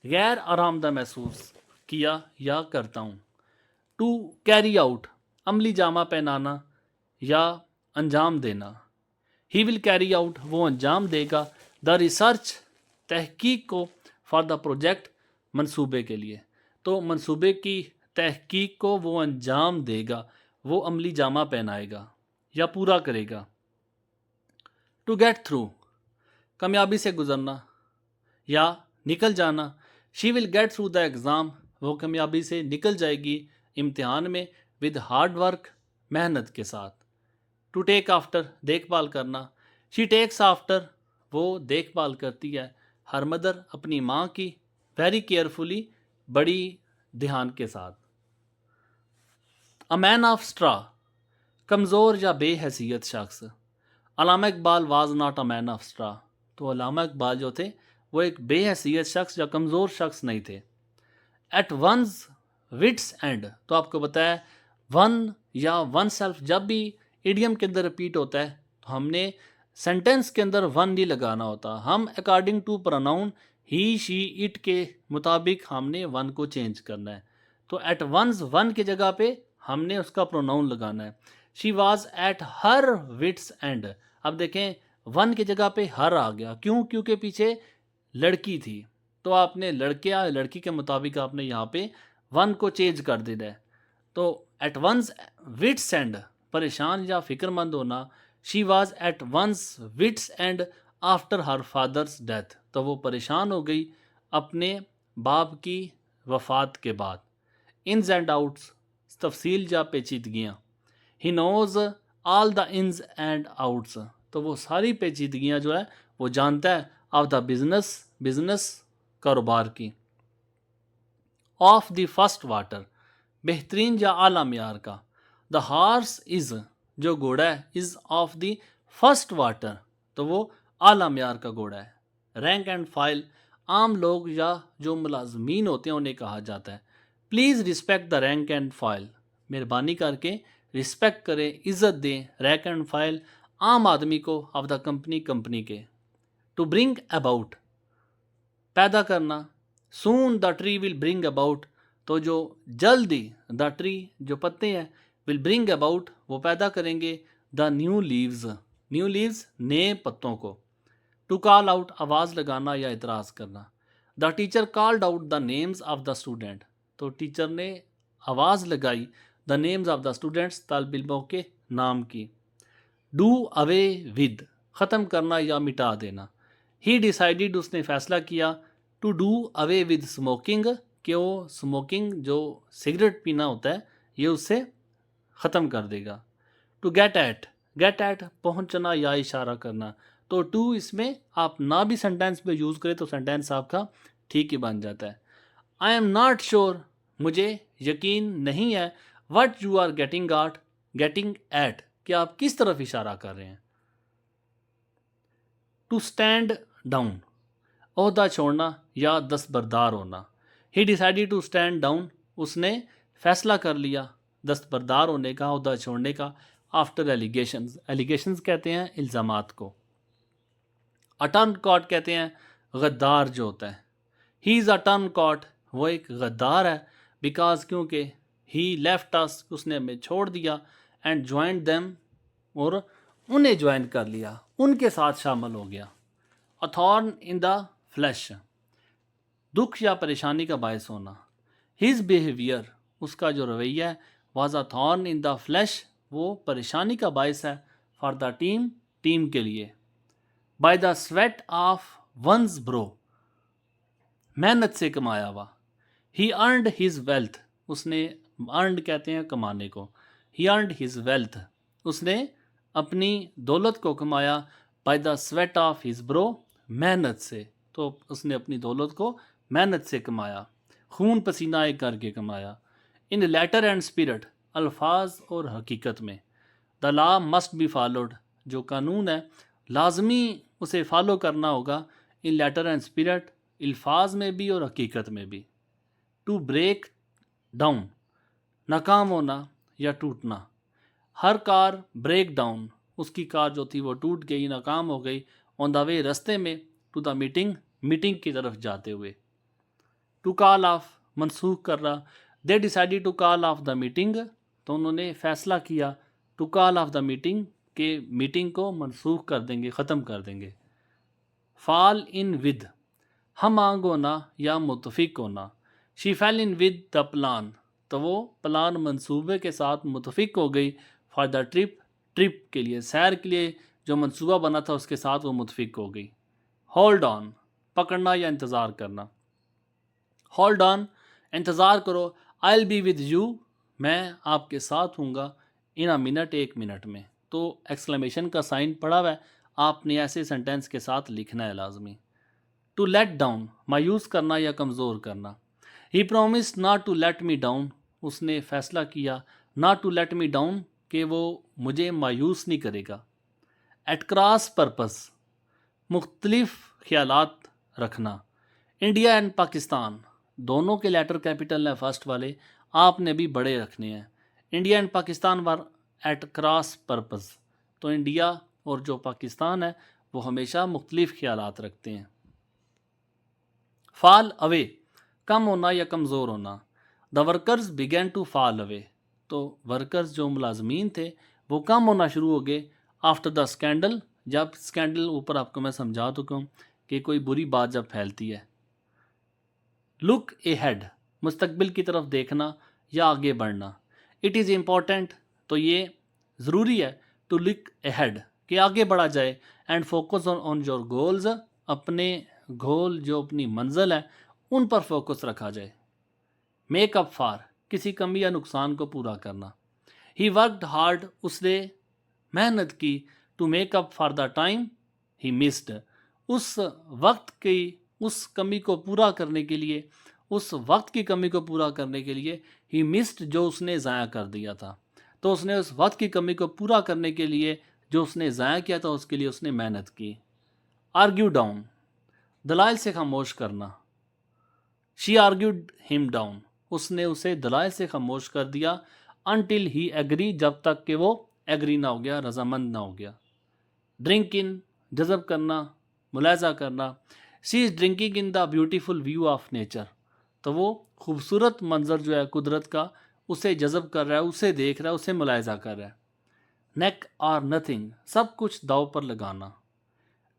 गैर आरामदा महसूस किया या करता हूँ। टू कैरी आउट अमली जामा पहनाना या अंजाम देना। ही विल कैरी आउट वो अंजाम देगा। द रिसर्च तहकीक को फॉर द प्रोजेक्ट मंसूबे के लिए। तो मंसूबे की तहकीक को वो अंजाम देगा, वो अमली जामा पहनाएगा या पूरा करेगा। टू गेट थ्रू कामयाबी से गुजरना या निकल जाना। She will get through the exam वो कामयाबी से निकल जाएगी इम्तिहान में विद हार्ड वर्क मेहनत के साथ। टू टेक आफ्टर देखभाल करना। शी टेक्स आफ्टर वो देखभाल करती है हर मदर अपनी माँ की वेरी केयरफुली बड़ी ध्यान के साथ। अ मैन ऑफ स्ट्रा कमज़ोर या बेहैसियत शख्स। Allama Iqbal was not a man of straw. तो अल्लामा इकबाल जो थे वो एक बेहैसियत शख्स या कमज़ोर शख्स नहीं थे। एट वंस विट्स एंड तो आपको बताया वन या वन सेल्फ जब भी इडियम के अंदर रिपीट होता है तो हमने सेंटेंस के अंदर वन नहीं लगाना होता। हम according to pronoun he she it के मुताबिक हमने वन को चेंज करना है। तो एट वंस वन की जगह पे हमने उसका प्रोनाउन लगाना है। She was at her wits end. अब देखें वन की जगह पे हर आ गया, क्यों? क्योंकि पीछे लड़की थी, तो आपने लड़के या लड़की के मुताबिक आपने यहाँ पे वन को चेंज कर देना है। तो एट वंस विट्स एंड परेशान या फिक्रमंद होना। She was at one's wits end after her father's death. तो वो परेशान हो गई अपने बाप की वफ़ात के बाद। इन्स एंड आउट्स तफसील या पेचीदगियाँ। He knows all the ins and outs. तो वो सारी पेचीदगियाँ जो है वो जानता है ऑफ द बिजनेस कारोबार की। ऑफ द फर्स्ट वाटर बेहतरीन या आला मियार का। द हार्स इज़ जो घोड़ा है is of the first water तो वो आला मियार का घोड़ा है। रैंक एंड फाइल आम लोग या जो मुलाजमीन होते हैं उन्हें कहा जाता है। Please respect the rank and file मेहरबानी करके रिस्पेक्ट करें, इज़्ज़त दें रैंक एंड फाइल आम आदमी को ऑफ द कंपनी के। टू ब्रिंग अबाउट पैदा करना। Soon the tree will bring about तो जो जल्दी द ट्री जो पत्ते हैं विल ब्रिंग अबाउट वो पैदा करेंगे द न्यू लीव्स नए पत्तों को। टू कॉल आउट आवाज़ लगाना या इतराज़ करना। The teacher called out the names of the student तो टीचर ने आवाज़ लगाई the names of the students तालिब इल्मों के नाम की। डू अवे विद ख़त्म करना या मिटा देना। ही डिसाइडेड उसने फ़ैसला किया to do away with smoking कि वो स्मोकिंग जो सिगरेट पीना होता है ये उससे ख़त्म कर देगा। टू गेट एट पहुंचना या इशारा करना। तो टू इसमें आप ना भी सेंटेंस पे यूज़ करें तो सेंटेंस आपका ठीक ही बन जाता है। आई एम नॉट श्योर मुझे यकीन नहीं है what you are getting at कि आप किस तरफ इशारा कर रहे हैं। टू स्टैंड डाउन ओहदा छोड़ना या दस्तबरदार होना। He decided to stand down उसने फैसला कर लिया दस्तबरदार होने का ओहदा छोड़ने का। आफ्टर एलिगेशंस कहते हैं इल्ज़ामात को। अटर्न कॉट कहते हैं गद्दार जो होता है। ही इज़ अटर्न कॉट वो एक गद्दार है बिकॉज क्योंकि ही लेफ्ट अस उसने हमें छोड़ दिया एंड ज्वाइन देम और उन्हें ज्वाइन कर लिया उनके साथ शामिल हो गया। अ थॉर्न इन द फ्लैश दुख या परेशानी का बायस होना। हिज बिहेवियर उसका जो रवैया है was a thorn in the flash वो परेशानी का बायस है फॉर द टीम के लिए। By the sweat of one's brow मेहनत से कमाया हुआ। ही अर्नड हिज वेल्थ उसने अर्नड कहते हैं कमाने को। ही अर्नड हिज वेल्थ उसने अपनी दौलत को कमाया bye the sweat of his bro मेहनत से तो उसने अपनी दौलत को मेहनत से कमाया खून पसीना एक करके कमाया। इन लेटर एंड स्पिरिट अल्फाज और हकीकत में। The law must be followed जो कानून है लाजमी उसे फॉलो करना होगा इन लेटर एंड स्पिरिट अल्फाज में भी और हकीकत में भी। टू ब्रेक डाउन नाकाम होना या टूटना। हर कार ब्रेक डाउन उसकी कार जो थी वो टूट गई नाकाम हो गई ऑन द वे रस्ते में टू द मीटिंग की तरफ जाते हुए। टू कॉल ऑफ मनसूख कर रहा। They decided to call off the meeting, तो उन्होंने फैसला किया to call off the meeting, के मीटिंग को मनसूख कर देंगे, ख़त्म कर देंगे। फॉल इन विद, हम आंग होना या मुतफिक होना। She fail in with the plan, तो वो प्लान मंसूबे के साथ मुतफिक हो गई। फॉर द ट्रिप, ट्रिप के लिए, सैर के लिए जो मंसूबा बना था उसके साथ वो मुतफिक हो गई। होल्ड ऑन, पकड़ना या इंतज़ार करना। होल्ड ऑन, इंतज़ार करो। I will be with you, मैं आपके साथ हूँगा। इन अ मिनट, एक मिनट में। तो एक्सक्लेमेशन का साइन पड़ा हुआ है, आपने ऐसे सेंटेंस के साथ लिखना है लाजमी। टू लेट डाउन, मायूस करना या कमज़ोर करना। He promise not to let me down, उसने फ़ैसला किया not to let me down, कि वो मुझे मायूस नहीं करेगा। एट क्रॉस पर्पस, मुख्तलिफ ख्यालात रखना। इंडिया एंड पाकिस्तान, दोनों के लेटर कैपिटल हैं फर्स्ट वाले, आपने भी बड़े रखने हैं। India and Pakistan were at cross purpose, तो इंडिया और जो पाकिस्तान है वो हमेशा मुख्तलिफ ख्यालात रखते हैं। फॉल अवे, कम होना या कमज़ोर होना। The workers began to fall away, तो वर्कर्स जो मुलाजमीन थे वो कम होना शुरू हो गए। आफ्टर द स्कैंडल, जब स्कैंडल ऊपर आपको मैं समझा चुका हूँ कि कोई बुरी बात जब फैलती है। लुक एहेड, मुस्तकबिल की तरफ देखना या आगे बढ़ना। इट इज़ इम्पॉर्टेंट, तो ये ज़रूरी है टू लुक एहेड, कि आगे बढ़ा जाए। And focus on your goals, अपने गोल जो अपनी मंजिल है उन पर फोकस रखा जाए। मेक अप फॉर, किसी कमी या नुकसान को पूरा करना। ही वर्कड हार्ड, उसने मेहनत की। To make up for the time he missed, उस वक्त की उस कमी को पूरा करने के लिए, उस वक्त की कमी को पूरा करने के लिए ही मिस्ड, जो उसने ज़ाया कर दिया था। तो उसने उस वक्त की कमी को पूरा करने के लिए जो उसने ज़ाया किया था उसके लिए उसने मेहनत की। आर्ग्यू डाउन, दलाइल से खामोश करना। शी आर्ग्यूड हिम डाउन, उसने उसे दलाइल से खामोश कर दिया। अनटिल ही एग्री, जब तक कि वो एग्री ना हो गया, रजामंद ना हो गया। ड्रिंक इन, जज़ब करना, मुलाजा करना। She is drinking in the beautiful view of nature, तो वो खूबसूरत मंजर जो है कुदरत का उसे जज़ब कर रहा है, उसे देख रहा है, उसे मुलायजा कर रहा है। नेक और नथिंग, सब कुछ दाव पर लगाना।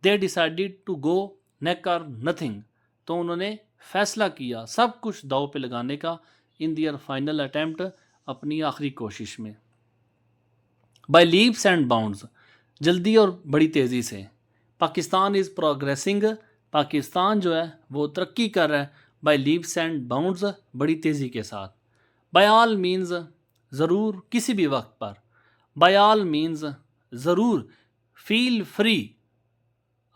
दे डिसाइडेड टू गो नेक और नथिंग, तो उन्होंने फैसला किया सब कुछ दाव पे लगाने का। इन दियर फाइनल अटैम्प्ट, अपनी आखिरी कोशिश में। बाय लीप्स एंड बाउंड्स, जल्दी और बड़ी तेज़ी से। पाकिस्तान इज़ प्रोग्रेसिंग, पाकिस्तान जो है वो तरक्की कर रहा है। बाय लीप्स एंड बाउंड्स, बड़ी तेज़ी के साथ। बाय ऑल मीन्स, ज़रूर, किसी भी वक्त पर। बाय ऑल मीन्स, ज़रूर। फील फ्री,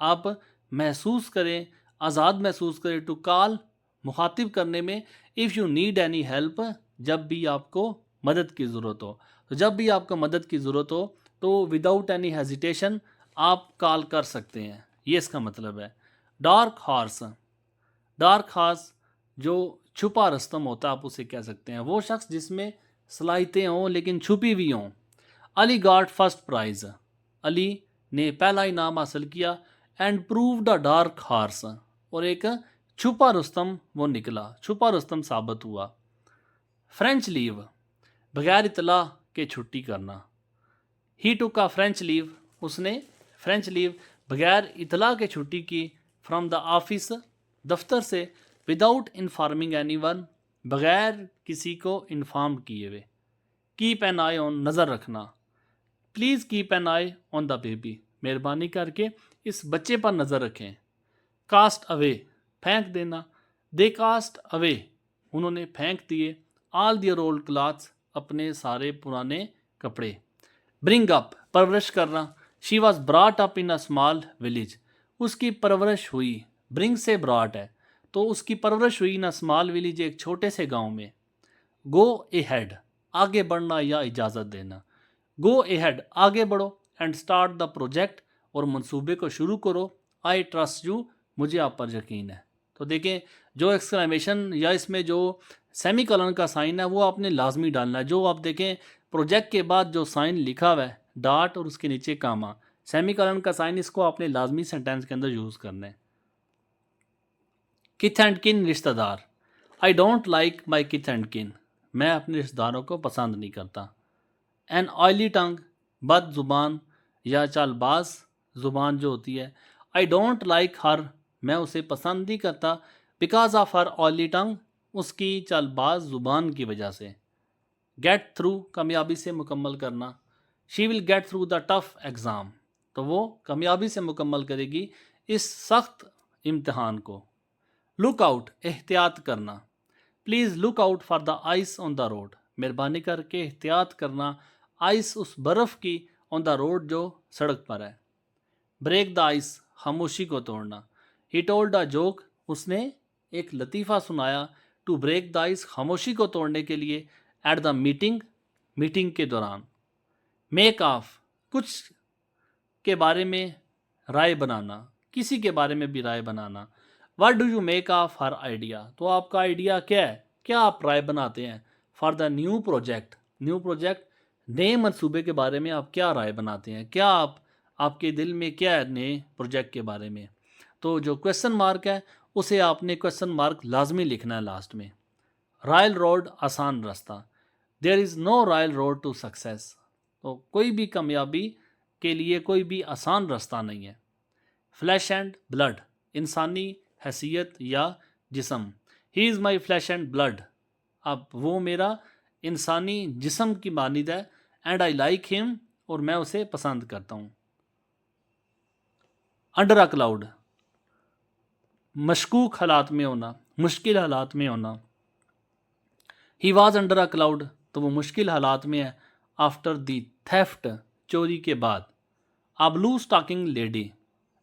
आप महसूस करें, आज़ाद महसूस करें। टू कॉल, मुखातिब करने में। If you need any help, जब भी आपको मदद की ज़रूरत हो, तो जब भी आपको मदद की ज़रूरत हो तो विदाउट एनी हेजिटेशन आप कॉल कर सकते हैं, ये इसका मतलब है। डार्क हॉर्स, डार्क हॉर्स जो छुपा रस्तम होता है, आप उसे कह सकते हैं। वो शख्स जिसमें सलाहियतें हों लेकिन छुपी हुई हों। Ali got first prize, Ali ने पहला इनाम हासिल किया। And proved a dark horse, और एक छुपा रुस्तम वो निकला, छुपा रुस्तम साबित हुआ। फ्रेंच लीव, बगैर इतला के छुट्टी करना। ही टुक अ फ्रेंच लीव, उसने फ्रेंच लीव बगैर इतला के छुट्टी की। फ्रॉम द ऑफिस, दफ्तर से। विदाउट इन्फॉर्मिंग एनीवन, बगैर किसी को इन्फॉर्म किए हुए। कीप एन आई ऑन, नज़र रखना। Please keep an I on the baby, मेहरबानी करके इस बच्चे पर नज़र रखें। कास्ट अवे, फेंक देना। दे कास्ट अवे, उन्होंने फेंक दिए। ऑल दियर ओल्ड क्लॉथ्स, अपने सारे पुराने कपड़े। ब्रिंग अप, परवरिश करना। She was brought up in a small village, उसकी परवरिश हुई। ब्रिंग से ब्रॉट है, तो उसकी परवरिश हुई इन अ स्मॉल विलेज, एक छोटे से गांव में। गो एहेड, आगे बढ़ना या इजाज़त देना। गो एहेड, आगे बढ़ो। एंड स्टार्ट द प्रोजेक्ट, और मंसूबे को शुरू करो। आई ट्रस्ट यू, मुझे आप पर यकीन है। तो देखें, जो एक्सक्लेमेशन या इसमें जो सेमी कॉलन का साइन है वो आपने लाजमी डालना है। जो आप देखें प्रोजेक्ट के बाद जो साइन लिखा हुआ है, डॉट और उसके नीचे कामा, सेमी कॉलन का साइन, इसको आपने लाजमी सेंटेंस के अंदर यूज़ करना है। किथ एंड किन, रिश्तेदार। आई डोंट लाइक माई किथ एंड किन, मैं अपने रिश्तेदारों को पसंद नहीं करता। एन ऑयली टंग, बद ज़ुबान या चालबाज ज़ुबान जो होती है। आई डोंट लाइक हर, मैं उसे पसंद नहीं करता बिकॉज ऑफ हर ऑयली टंग, उसकी चालबाज ज़ुबान की वजह से। गेट थ्रू, कामयाबी से मुकम्मल करना। She will get through the tough exam, तो वो कामयाबी से मुकम्मल करेगी इस सख्त इम्तिहान को। लुक आउट, एहतियात करना। Please look out for the ice on the road, मेहरबानी करके एहतियात करना आइस, उस बर्फ़ की, ऑन द रोड जो सड़क पर है। ब्रेक द आइस, खामोशी को तोड़ना। ही टोल्ड अ जोक, उसने एक लतीफ़ा सुनाया। टू ब्रेक द आइस, खामोशी को तोड़ने के लिए। एट द मीटिंग, मीटिंग के दौरान। मेक ऑफ, कुछ के बारे में राय बनाना, किसी के बारे में भी राय बनाना। What do you make of her idea, तो आपका आइडिया क्या है, क्या आप राय बनाते हैं। For the new project, new project, नए मंसूबे के बारे में आप क्या राय बनाते हैं, क्या आपके दिल में क्या है नए प्रोजेक्ट के बारे में। तो जो क्वेश्चन मार्क है उसे आपने क्वेश्चन मार्क लाजमी लिखना है लास्ट में। रॉयल रोड, आसान रास्ता। There is no royal road to success, तो कोई भी कामयाबी के लिए कोई भी आसान रास्ता नहीं है। फ्लैश एंड ब्लड, इंसानी हैसियत या जिस्म। He is my flash and blood, अब वो मेरा इंसानी जिस्म की मानिद है। एंड आई लाइक हिम, और मैं उसे पसंद करता हूँ। अंडर अ क्लाउड, मशकूक हालात में होना, मुश्किल हालात में होना। He was under a cloud, तो वो मुश्किल हालात में है। आफ्टर दी थेफ्ट, चोरी के बाद। आ ब्लू स्टॉकिंग लेडी,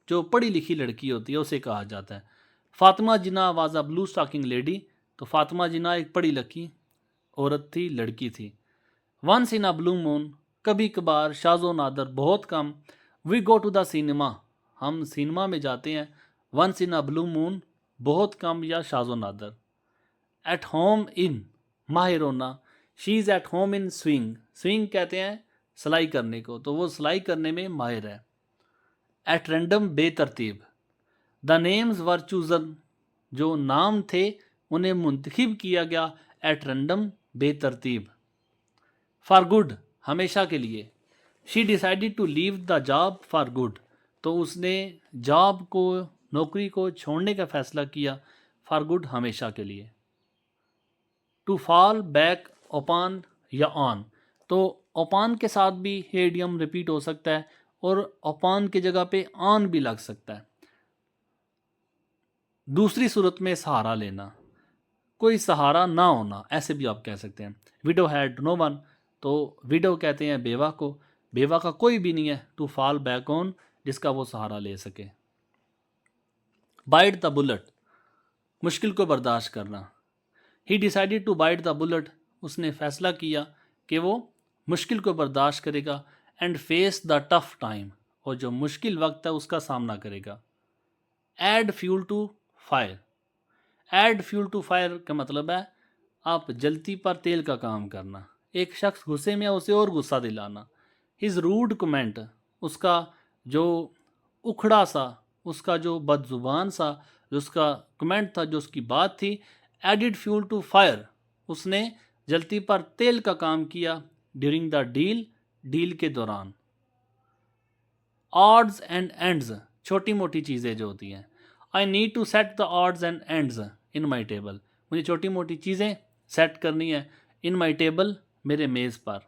जो पढ़ी लिखी लड़की होती है उसे कहा जाता है। Fatima Jinnah was a blue stocking lady, तो फातिमा जिन्ना एक पढ़ी लिखी औरत थी, लड़की थी। Once in a blue moon, कभी कभार, शाज़ो नादर, बहुत कम। We go to the cinema, हम सिनेमा में जाते हैं। Once in a blue moon, बहुत कम या शाज़ो नादर। एट होम इन, माहिर होना। She is at home in sewing, sewing कहते हैं सिलाई करने को, तो वो सिलाई करने में माहिर है। एट रैंडम, बेतरतीब। द नेम्स वर चूजन, जो नाम थे उन्हें मुंतखब किया गया। एट रैंडम, बेतरतीब। फॉर गुड, हमेशा के लिए। She decided to leave the job for good, तो उसने जॉब को, नौकरी को छोड़ने का फैसला किया। फॉर गुड, हमेशा के लिए। टू फॉल बैक ओपान या ऑन, तो ओपान के साथ भी हेडियम रिपीट हो सकता है और ओपान की जगह पे ऑन भी लग सकता है। दूसरी सूरत में सहारा लेना, कोई सहारा ना होना, ऐसे भी आप कह सकते हैं। विडो हैड नो वन, तो विडो कहते हैं बेवा को, बेवा का कोई भी नहीं है। टू फॉल बैक ऑन, जिसका वो सहारा ले सके। बाइट द बुलेट, मुश्किल को बर्दाश्त करना। He decided to bite the bullet, उसने फैसला किया कि वो मुश्किल को बर्दाश्त करेगा। And face the tough time, और जो मुश्किल वक्त है उसका सामना करेगा। Add fuel to fire, add fuel to fire का मतलब है आप जलती पर तेल का काम करना। एक शख्स गुस्से में है उसे और गुस्सा दिलाना। हिज रूड कमेंट, उसका जो उखड़ा सा, उसका जो बदजुबान सा, जो उसका कमेंट था, जो उसकी बात थी। एडिड फ्यूल टू फायर, उसने जलती पर तेल का काम किया। ड्यूरिंग द डील, डील के दौरान। ऑड्स एंड एंड्स, छोटी मोटी चीज़ें जो होती हैं। I need to set the odds and ends in my table, मुझे छोटी मोटी चीज़ें सेट करनी है इन माई टेबल, मेरे मेज़ पर।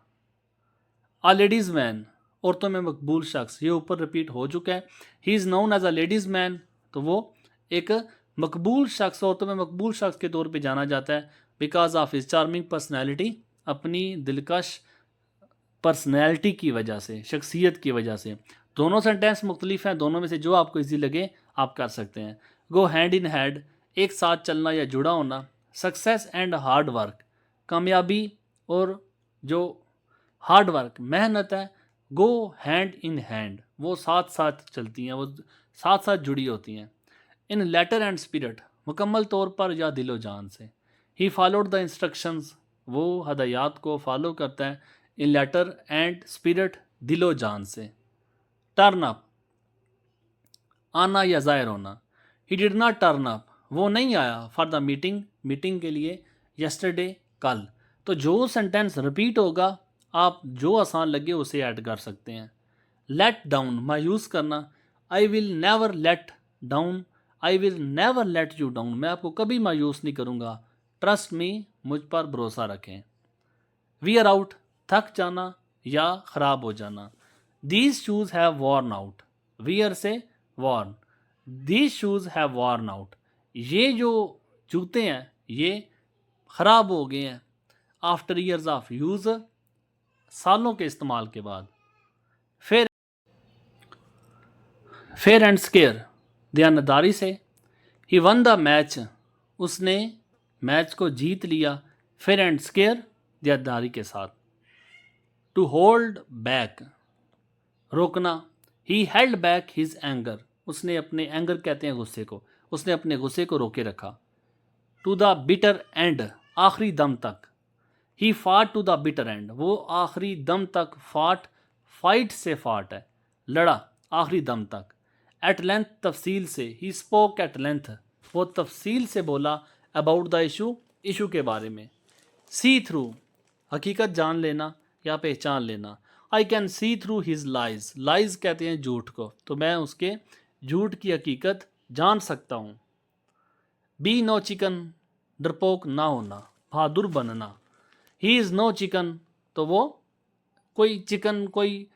आ लेडीज़ मैन, औरतों में मकबूल शख्स, ये ऊपर रिपीट हो चुका है। He is known as a ladies man, तो वो एक मकबूल शख्स, औरतों में मकबूल शख्स के तौर पे जाना जाता है। Because of his charming personality, अपनी दिलकश पर्सनैलिटी की वजह से, शख्सियत की वजह से। दोनों सेंटेंस मुख्तलिफ हैं, दोनों में से जो आपको इजी लगे आप कर सकते हैं। गो हैंड इन हैंड, एक साथ चलना या जुड़ा होना। सक्सेस एंड हार्ड वर्क, कामयाबी और जो हार्ड वर्क, मेहनत है, गो हैंड इन हैंड, वो साथ साथ चलती हैं, वो साथ साथ जुड़ी होती हैं। इन लेटर एंड स्पिरिट, मुकम्मल तौर पर या दिलो जान से। ही फॉलोड द इंस्ट्रक्शंस, वो हदायत को फॉलो करता है। इन लेटर एंड स्पिरिट, दिलो जान से। टर्न अप, आना या ज़ाहिर होना। He did not turn up, वो नहीं आया फॉर द मीटिंग के लिए यस्टरडे कल। तो जो सेंटेंस रिपीट होगा आप जो आसान लगे उसे ऐड कर सकते हैं। लेट डाउन मायूस करना, I will never let down, I will never let you down, मैं आपको कभी मायूस नहीं करूँगा, ट्रस्ट मी, मुझ पर भरोसा रखें। वियर आउट थक जाना या ख़राब हो जाना। These shoes have worn out, wear से worn, these shoes have worn out, ये जो जूते हैं ये ख़राब हो गए हैं। आफ्टर ईयर्स ऑफ यूज़, सालों के इस्तेमाल के बाद। फेयर एंड स्केयर, दयानतदारी से। ही वन द मैच, उसने मैच को जीत लिया। फेयर एंड स्केयर, दयानतदारी के साथ। टू होल्ड बैक, रोकना। He held back his anger, उसने अपने एंगर कहते हैं गुस्से को, उसने अपने गुस्से को रोके रखा। टू द बिटर एंड, आखिरी दम तक। ही फाट टू द बिटर एंड, वो आखिरी दम तक फाट, फाइट से फाट है, लड़ा आखिरी दम तक। एट लेंथ, तफसील से। ही स्पोक एट लेंथ, वो तफसील से बोला। अबाउट द इशू के बारे में। सी थ्रू, हकीकत जान लेना या पहचान लेना। I can see through his lies, lies कहते हैं झूठ को, तो मैं उसके झूठ की हकीकत जान सकता हूँ। बी नो चिकन, डरपोक ना होना, बहादुर बनना। ही इज़ नो चिकन, तो वो कोई चिकन, कोई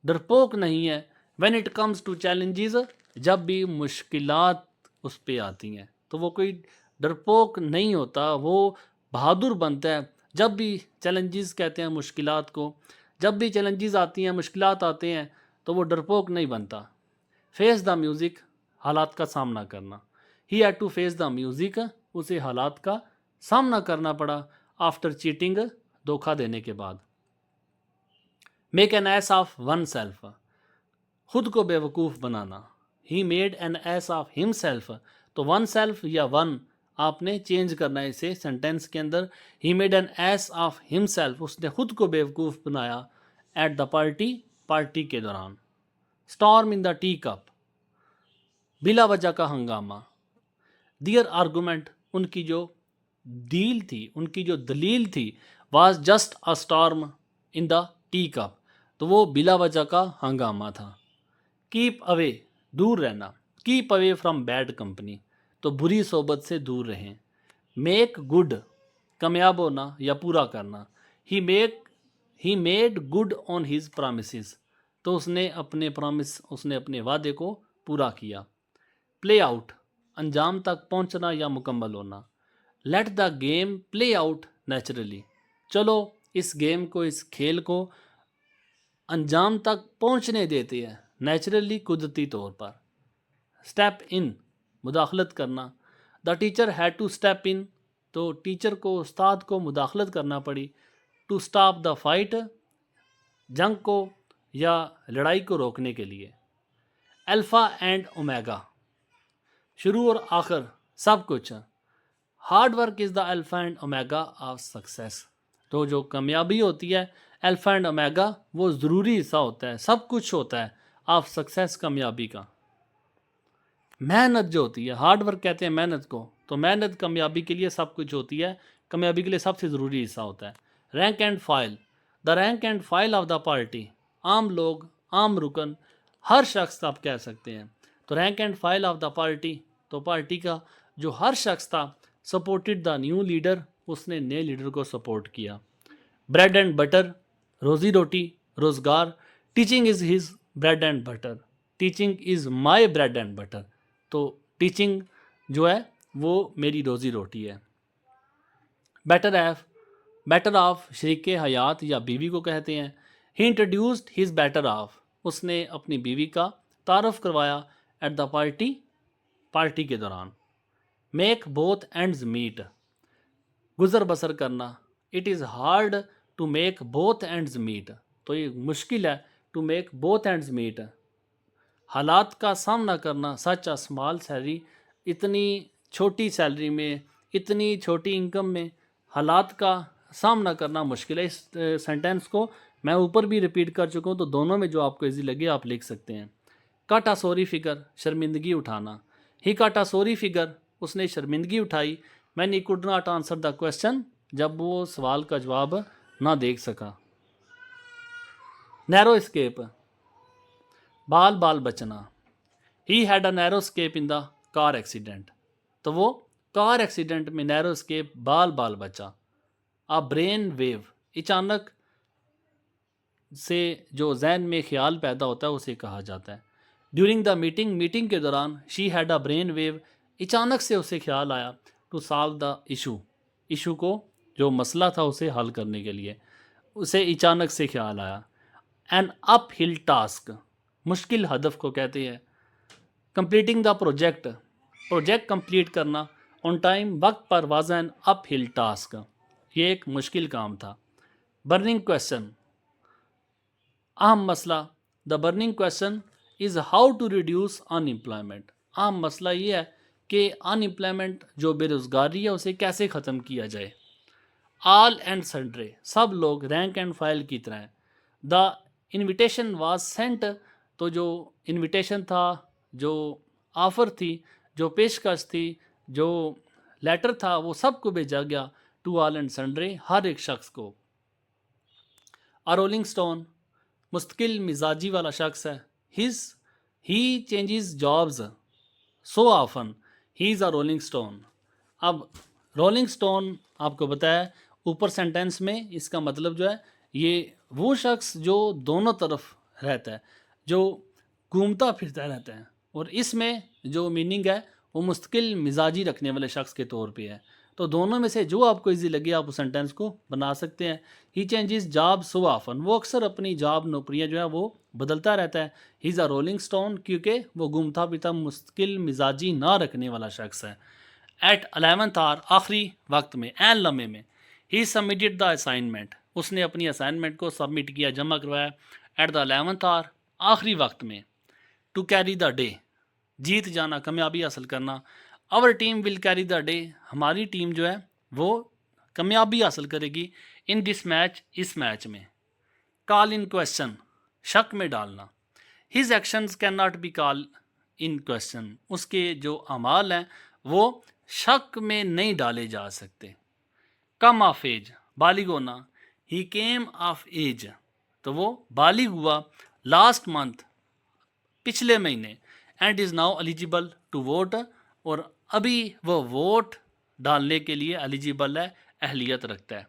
डरपोक नहीं है। When it comes to challenges, जब भी मुश्किलात उस पे आती हैं तो वो कोई डरपोक नहीं होता, वो बहादुर बनता है। जब भी चैलेंजेस कहते हैं मुश्किलात को, जब भी चैलेंजेस आती हैं, मुश्किलात आते हैं, तो वो डरपोक नहीं बनता। फेस द म्यूज़िक, हालात का सामना करना। He had to face the music, उसे हालात का सामना करना पड़ा। आफ्टर चीटिंग, धोखा देने के बाद। Make an ass of oneself, खुद को बेवकूफ़ बनाना। He made an ass of himself, तो वन सेल्फ या वन आपने चेंज करना है इसे सेंटेंस के अंदर। He made an ass of himself, उसने खुद को बेवकूफ़ बनाया। एट द पार्टी, पार्टी के दौरान। Storm in the tea cup, बिला वजह का हंगामा। दियर आर्गूमेंट, उनकी जो डील थी, उनकी जो दलील थी, was just a storm in the tea cup, तो वो बिला वजह का हंगामा था। कीप अवे, दूर रहना। Keep away from bad company, तो बुरी सोबत से दूर रहें। मेक गुड, कामयाब होना या पूरा करना। He made good on his promises, तो उसने अपने प्रॉमिस, उसने अपने वादे को पूरा किया। प्ले आउट, अंजाम तक पहुंचना या मुकम्मल होना। Let the game play out naturally, चलो इस गेम को, इस खेल को अंजाम तक पहुंचने देते हैं नेचुरली, कुदरती तौर पर। स्टेप इन, मुदाखलत करना। The teacher had to step in, तो टीचर को, उस्ताद को मुदाखलत करना पड़ी। टू स्टॉप द फाइट, जंग को या लड़ाई को रोकने के लिए। अल्फ़ा एंड ओमेगा, शुरू और आखिर सब कुछ। Hard work is the alpha and omega of success, तो जो कामयाबी होती है, अल्फ़ा एंड ओमेगा, वो ज़रूरी हिस्सा होता है, सब कुछ होता है ऑफ सक्सेस, कामयाबी का। मेहनत जो होती है, हार्ड वर्क कहते हैं मेहनत को, तो मेहनत कामयाबी के लिए सब कुछ होती है, कामयाबी के लिए सबसे ज़रूरी हिस्सा होता है। Rank and file, the rank and file of the party, आम लोग, आम रुकन, हर शख्स आप कह सकते हैं। तो rank and file of the party, तो पार्टी का जो हर शख्स था। सपोर्टेड द न्यू लीडर, उसने नए लीडर को सपोर्ट किया। ब्रेड एंड बटर, रोज़ी रोटी, रोज़गार। Teaching is his bread and butter, teaching is my bread and butter, तो टीचिंग जो है वो मेरी रोज़ी रोटी है। बेटर ऑफ, शरीक हयात या बीवी को कहते हैं। ही इंट्रोड्यूस्ड हिज बेटर ऑफ, उसने अपनी बीवी का तारफ़ करवाया। एट द पार्टी, पार्टी के दौरान। मेक बोथ एंड्स मीट, गुज़र बसर करना। It is hard to make both ends meet, तो ये मुश्किल है to make both ends meet, हालात का सामना करना। सच अ स्मॉल सैलरी, इतनी छोटी सैलरी में, इतनी छोटी इनकम में हालात का सामना करना मुश्किल है। इस सेंटेंस को मैं ऊपर भी रिपीट कर चुका हूँ, तो दोनों में जो आपको इजी लगे आप लिख सकते हैं। कट अ सॉरी फिगर, शर्मिंदगी उठाना। ही कट अ सॉरी फिगर, उसने शर्मिंदगी उठाई man he could not answer the question, जब वो सवाल का जवाब ना देख सका। नैरो एस्केप, बाल बाल बचना। He had a narrow escape in the car accident, तो वो कार एक्सीडेंट में नैरो एस्केप बाल बाल बचा। अ ब्रेन वेव, अचानक से जो जहन में ख्याल पैदा होता है उसे कहा जाता है। ड्यूरिंग द मीटिंग, मीटिंग के दौरान she had a brain wave, अचानक से उसे ख्याल आया to solve the issue, issue को जो मसला था उसे हल करने के लिए उसे अचानक से ख्याल आया। एन अप हिल टास्क, मुश्किल हदफ को कहते हैं। Completing the project, project complete करना ऑन टाइम, वक्त पर, was an uphill task, ये एक मुश्किल काम था। बर्निंग क्वेश्चन, अहम मसला। The burning question is how to reduce unemployment, अहम मसला ये है कि अनएम्प्लॉयमेंट जो बेरोज़गारी है उसे कैसे ख़त्म किया जाए। ऑल एंड सन्ड्रे, सब लोग रैंक एंड फाइल की तरह हैं। द इन्विटेशन वाज सेंट, तो जो इन्विटेशन था, जो ऑफ़र थी, जो पेशकश थी, जो लेटर था, वो सबको भेजा गया टू ऑल एंड सन्ड्रे, हर एक शख्स को। अ रोलिंग स्टोन, मुस्तकिल मिजाजी वाला शख्स है। He changes jobs so often, he is a rolling stone. अब रोलिंग स्टोन आपको बताया ऊपर सेंटेंस में, इसका मतलब जो है ये वो शख्स जो दोनों तरफ रहता है, जो घूमता फिरता रहता है, और इसमें जो मीनिंग है वो मुस्तकिल मिजाजी रखने वाले शख्स के तौर पे है। तो दोनों में से जो आपको इजी लगे आप उस सेंटेंस को बना सकते हैं। ही चेंजेस जॉब सो ऑफन, वो अक्सर अपनी जॉब नौकरियां जो है वो बदलता रहता है। He is a rolling stone, क्योंकि वो घूमता फिरता मुश्किल मिजाजी ना रखने वाला शख्स है। एट 11th आवर, आखिरी वक्त में, एन लम्हे में, ही सबमिटेड द असाइनमेंट, उसने अपनी असाइनमेंट को सबमिट किया, जमा करवाया। एट द 11th आवर, आखिरी वक्त में। टू कैरी द डे, जीत जाना, कामयाबी हासिल करना। Our team will carry the day, हमारी टीम जो है वो कामयाबी हासिल करेगी। इन दिस मैच, इस मैच में। कॉल इन क्वेश्चन, शक में डालना। His actions can not be call in question, उसके जो अमाल हैं वो शक में नहीं डाले जा सकते। कम ऑफ एज, बालिग होना। ही केम ऑफ एज, तो वो बालिग हुआ लास्ट मंथ, पिछले महीने। And is now eligible to vote, और अभी वो वोट डालने के लिए एलिजिबल है, अहलियत रखता है।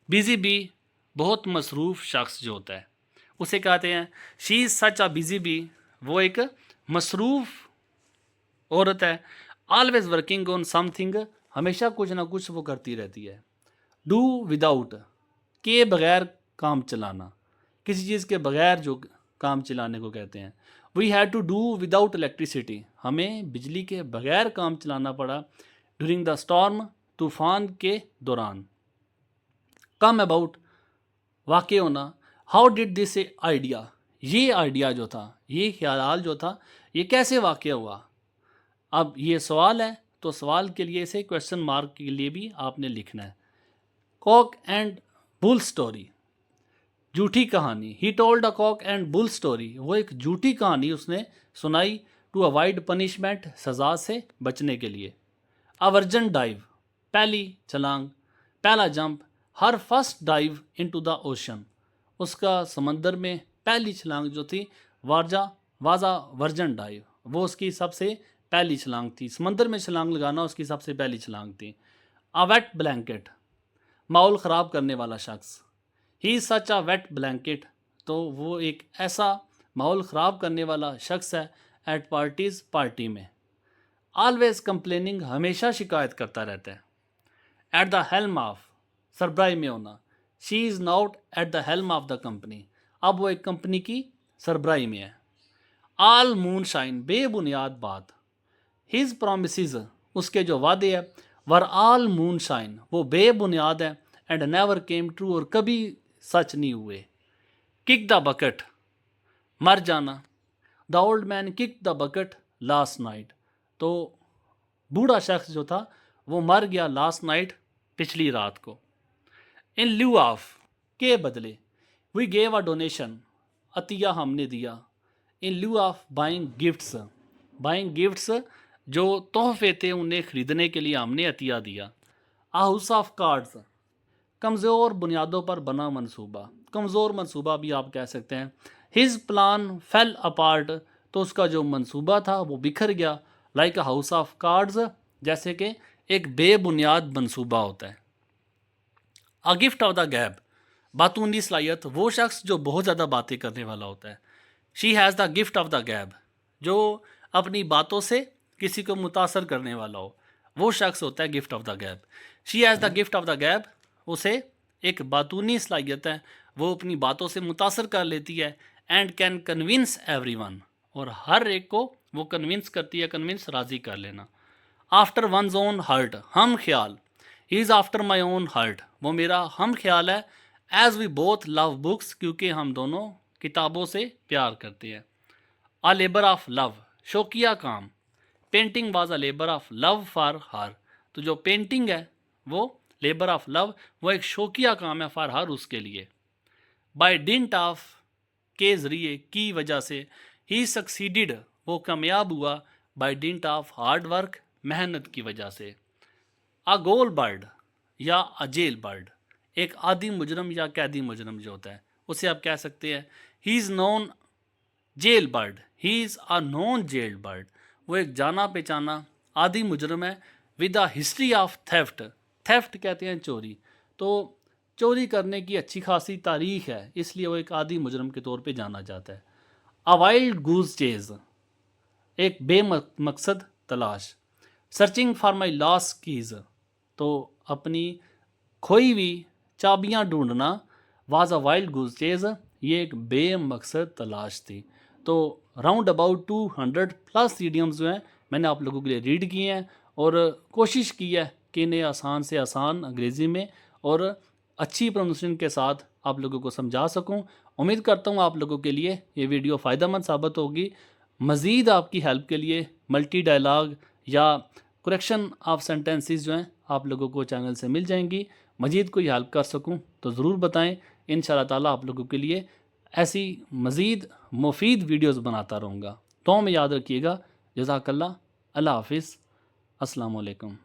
बिजी बी, बहुत मसरूफ़ शख्स जो होता है उसे कहते हैं। She is such a busy bee, वो एक मसरूफ़ औरत है। ऑलवेज वर्किंग ऑन समथिंग, हमेशा कुछ ना कुछ वो करती रहती है। डू विदाउट, के बगैर काम चलाना, किसी चीज़ के बगैर जो काम चलाने को कहते हैं। We had to do without electricity, हमें बिजली के बगैर काम चलाना पड़ा। ड्यूरिंग द स्टॉर्म, तूफ़ान के दौरान। कम अबाउट, वाक़ होना। हाउ डिड दिस आइडिया, ये आइडिया जो था, ये ख्याल जो था, ये कैसे वाक़ हुआ। अब ये सवाल है तो सवाल के लिए इसे क्वेश्चन मार्क के लिए भी आपने लिखना है। कॉक एंड बुल स्टोरी, झूठी कहानी। He told a cock and bull story, वो एक झूठी कहानी उसने सुनाई टू अवॉइड पनिशमेंट, सज़ा से बचने के लिए। अवर्जन डाइव, पहली छलांग, पहला jump. Her first dive into the ocean, उसका समंदर में पहली छलांग जो थी, वाजा वर्जन डाइव, वो उसकी सबसे पहली छलांग थी। समंदर में छलांग लगाना उसकी सबसे पहली छलांग थी। अ वेट ब्लैंकेट, माहौल ख़राब करने वाला शख्स। ही सच अ वेट ब्लैंकेट, तो वो एक ऐसा माहौल ख़राब करने वाला शख्स है। एट पार्टीज़, पार्टी में। ऑलवेज कंप्लेनिंग, हमेशा शिकायत करता रहता है। एट द हेल्म ऑफ, सरबराही में होना। She is not at the helm of the company, अब वो एक कंपनी की सरबराही में है। आल मून शाइन, बेबुनियाद बात। हिज प्रोमिस, उसके जो वादे हैं, वर आल मून शाइन, वो बेबुनियाद है। एंड नेवर केम ट्रू, और कभी सच नहीं हुए। किक द बकेट, मर जाना। The old man kick the bucket last night, तो बूढ़ा शख्स जो था वो मर गया लास्ट नाइट, पिछली रात को। इन ल्यू ऑफ, के बदले। वी गेव अ डोनेशन, अतिया हमने दिया। In lieu of buying gifts, buying gifts जो तोहफे थे उन्हें ख़रीदने के लिए हमने अतिया दिया। अ हाउस ऑफ कार्ड्स, कमज़ोर बुनियादों पर बना मंसूबा, कमज़ोर मंसूबा भी आप कह सकते हैं। हिज प्लान फेल अपार्ट, तो उसका जो मंसूबा था वो बिखर गया। Like a house of cards, जैसे कि एक बेबुनियाद मंसूबा होता है। अ गिफ्ट ऑफ द गैब, बातूनी सलाहियत, वो शख्स जो बहुत ज़्यादा बातें करने वाला होता है। She has the gift of the गैब, जो अपनी बातों से किसी को मुतासर करने वाला हो, वो शख्स होता है गिफ्ट ऑफ द गैब। She has the gift of the गैब, उसे एक बातूनी सलाहियत है, वो अपनी बातों से मुतासर कर लेती है। एंड कैन कन्विंस एवरीवन, और हर एक को वो कन्विंस करती है, कन्विंस राज़ी कर लेना। आफ्टर वनज ओन हर्ट, हम ख्याल, he is after my own heart, वो मेरा हम ख्याल है। As we both love books, क्योंकि हम दोनों किताबों से प्यार करते हैं। अ लेबर ऑफ लव, शौकिया काम, painting was a labour of love for her, तो जो पेंटिंग है वो लेबर ऑफ लव, वो एक शौकिया काम है फॉर हर, उसके लिए। बाय डिंट ऑफ, के ज़रिए, की वजह से। ही सक्सीडिड, वो कामयाब हुआ। By dint of hard work, मेहनत की वजह से। अ गोल बर्ड या अ जेल बर्ड, एक आदि मुजरम या कैदी मुजरम जो होता है उसे आप कह सकते हैं। He is known jailbird, he is a known jailbird, वो एक जाना पहचाना आदि मुजरम है। With a history of theft, theft कहते हैं चोरी, तो चोरी करने की अच्छी खासी तारीख है, इसलिए वो एक आदि मुजरम के तौर पे जाना जाता है। अ वाइल्ड गूज चेज, एक बेमकसद तलाश। Searching for my lost keys, तो अपनी खोई हुई चाबियां ढूंढना। Was a wild goose chase, ये एक बेमकसद तलाश थी। तो राउंड अबाउट 200 प्लस ईडियम्स जो हैं मैंने आप लोगों के लिए रीड किए हैं, और कोशिश की है कि इन्हें आसान से आसान अंग्रेज़ी में और अच्छी प्रोनाउंसिएशन के साथ आप लोगों को समझा सकूं। उम्मीद करता हूं आप लोगों के लिए ये वीडियो फ़ायदेमंद साबित होगी। मज़ीद आपकी हेल्प के लिए मल्टी डायलॉग या करेक्शन ऑफ सेंटेंसेस जो हैं आप लोगों को चैनल से मिल जाएंगी। मज़ीद कोई हेल्प कर सकूं तो ज़रूर बताएं। इंशाअल्लाह ताला आप लोगों के लिए ऐसी मज़ीद मुफीद वीडियोस बनाता रहूँगा। तो में याद रखिएगा। जज़ाकल्लाह, अल्लाह हाफिज़, अस्सलाम वालेकुम।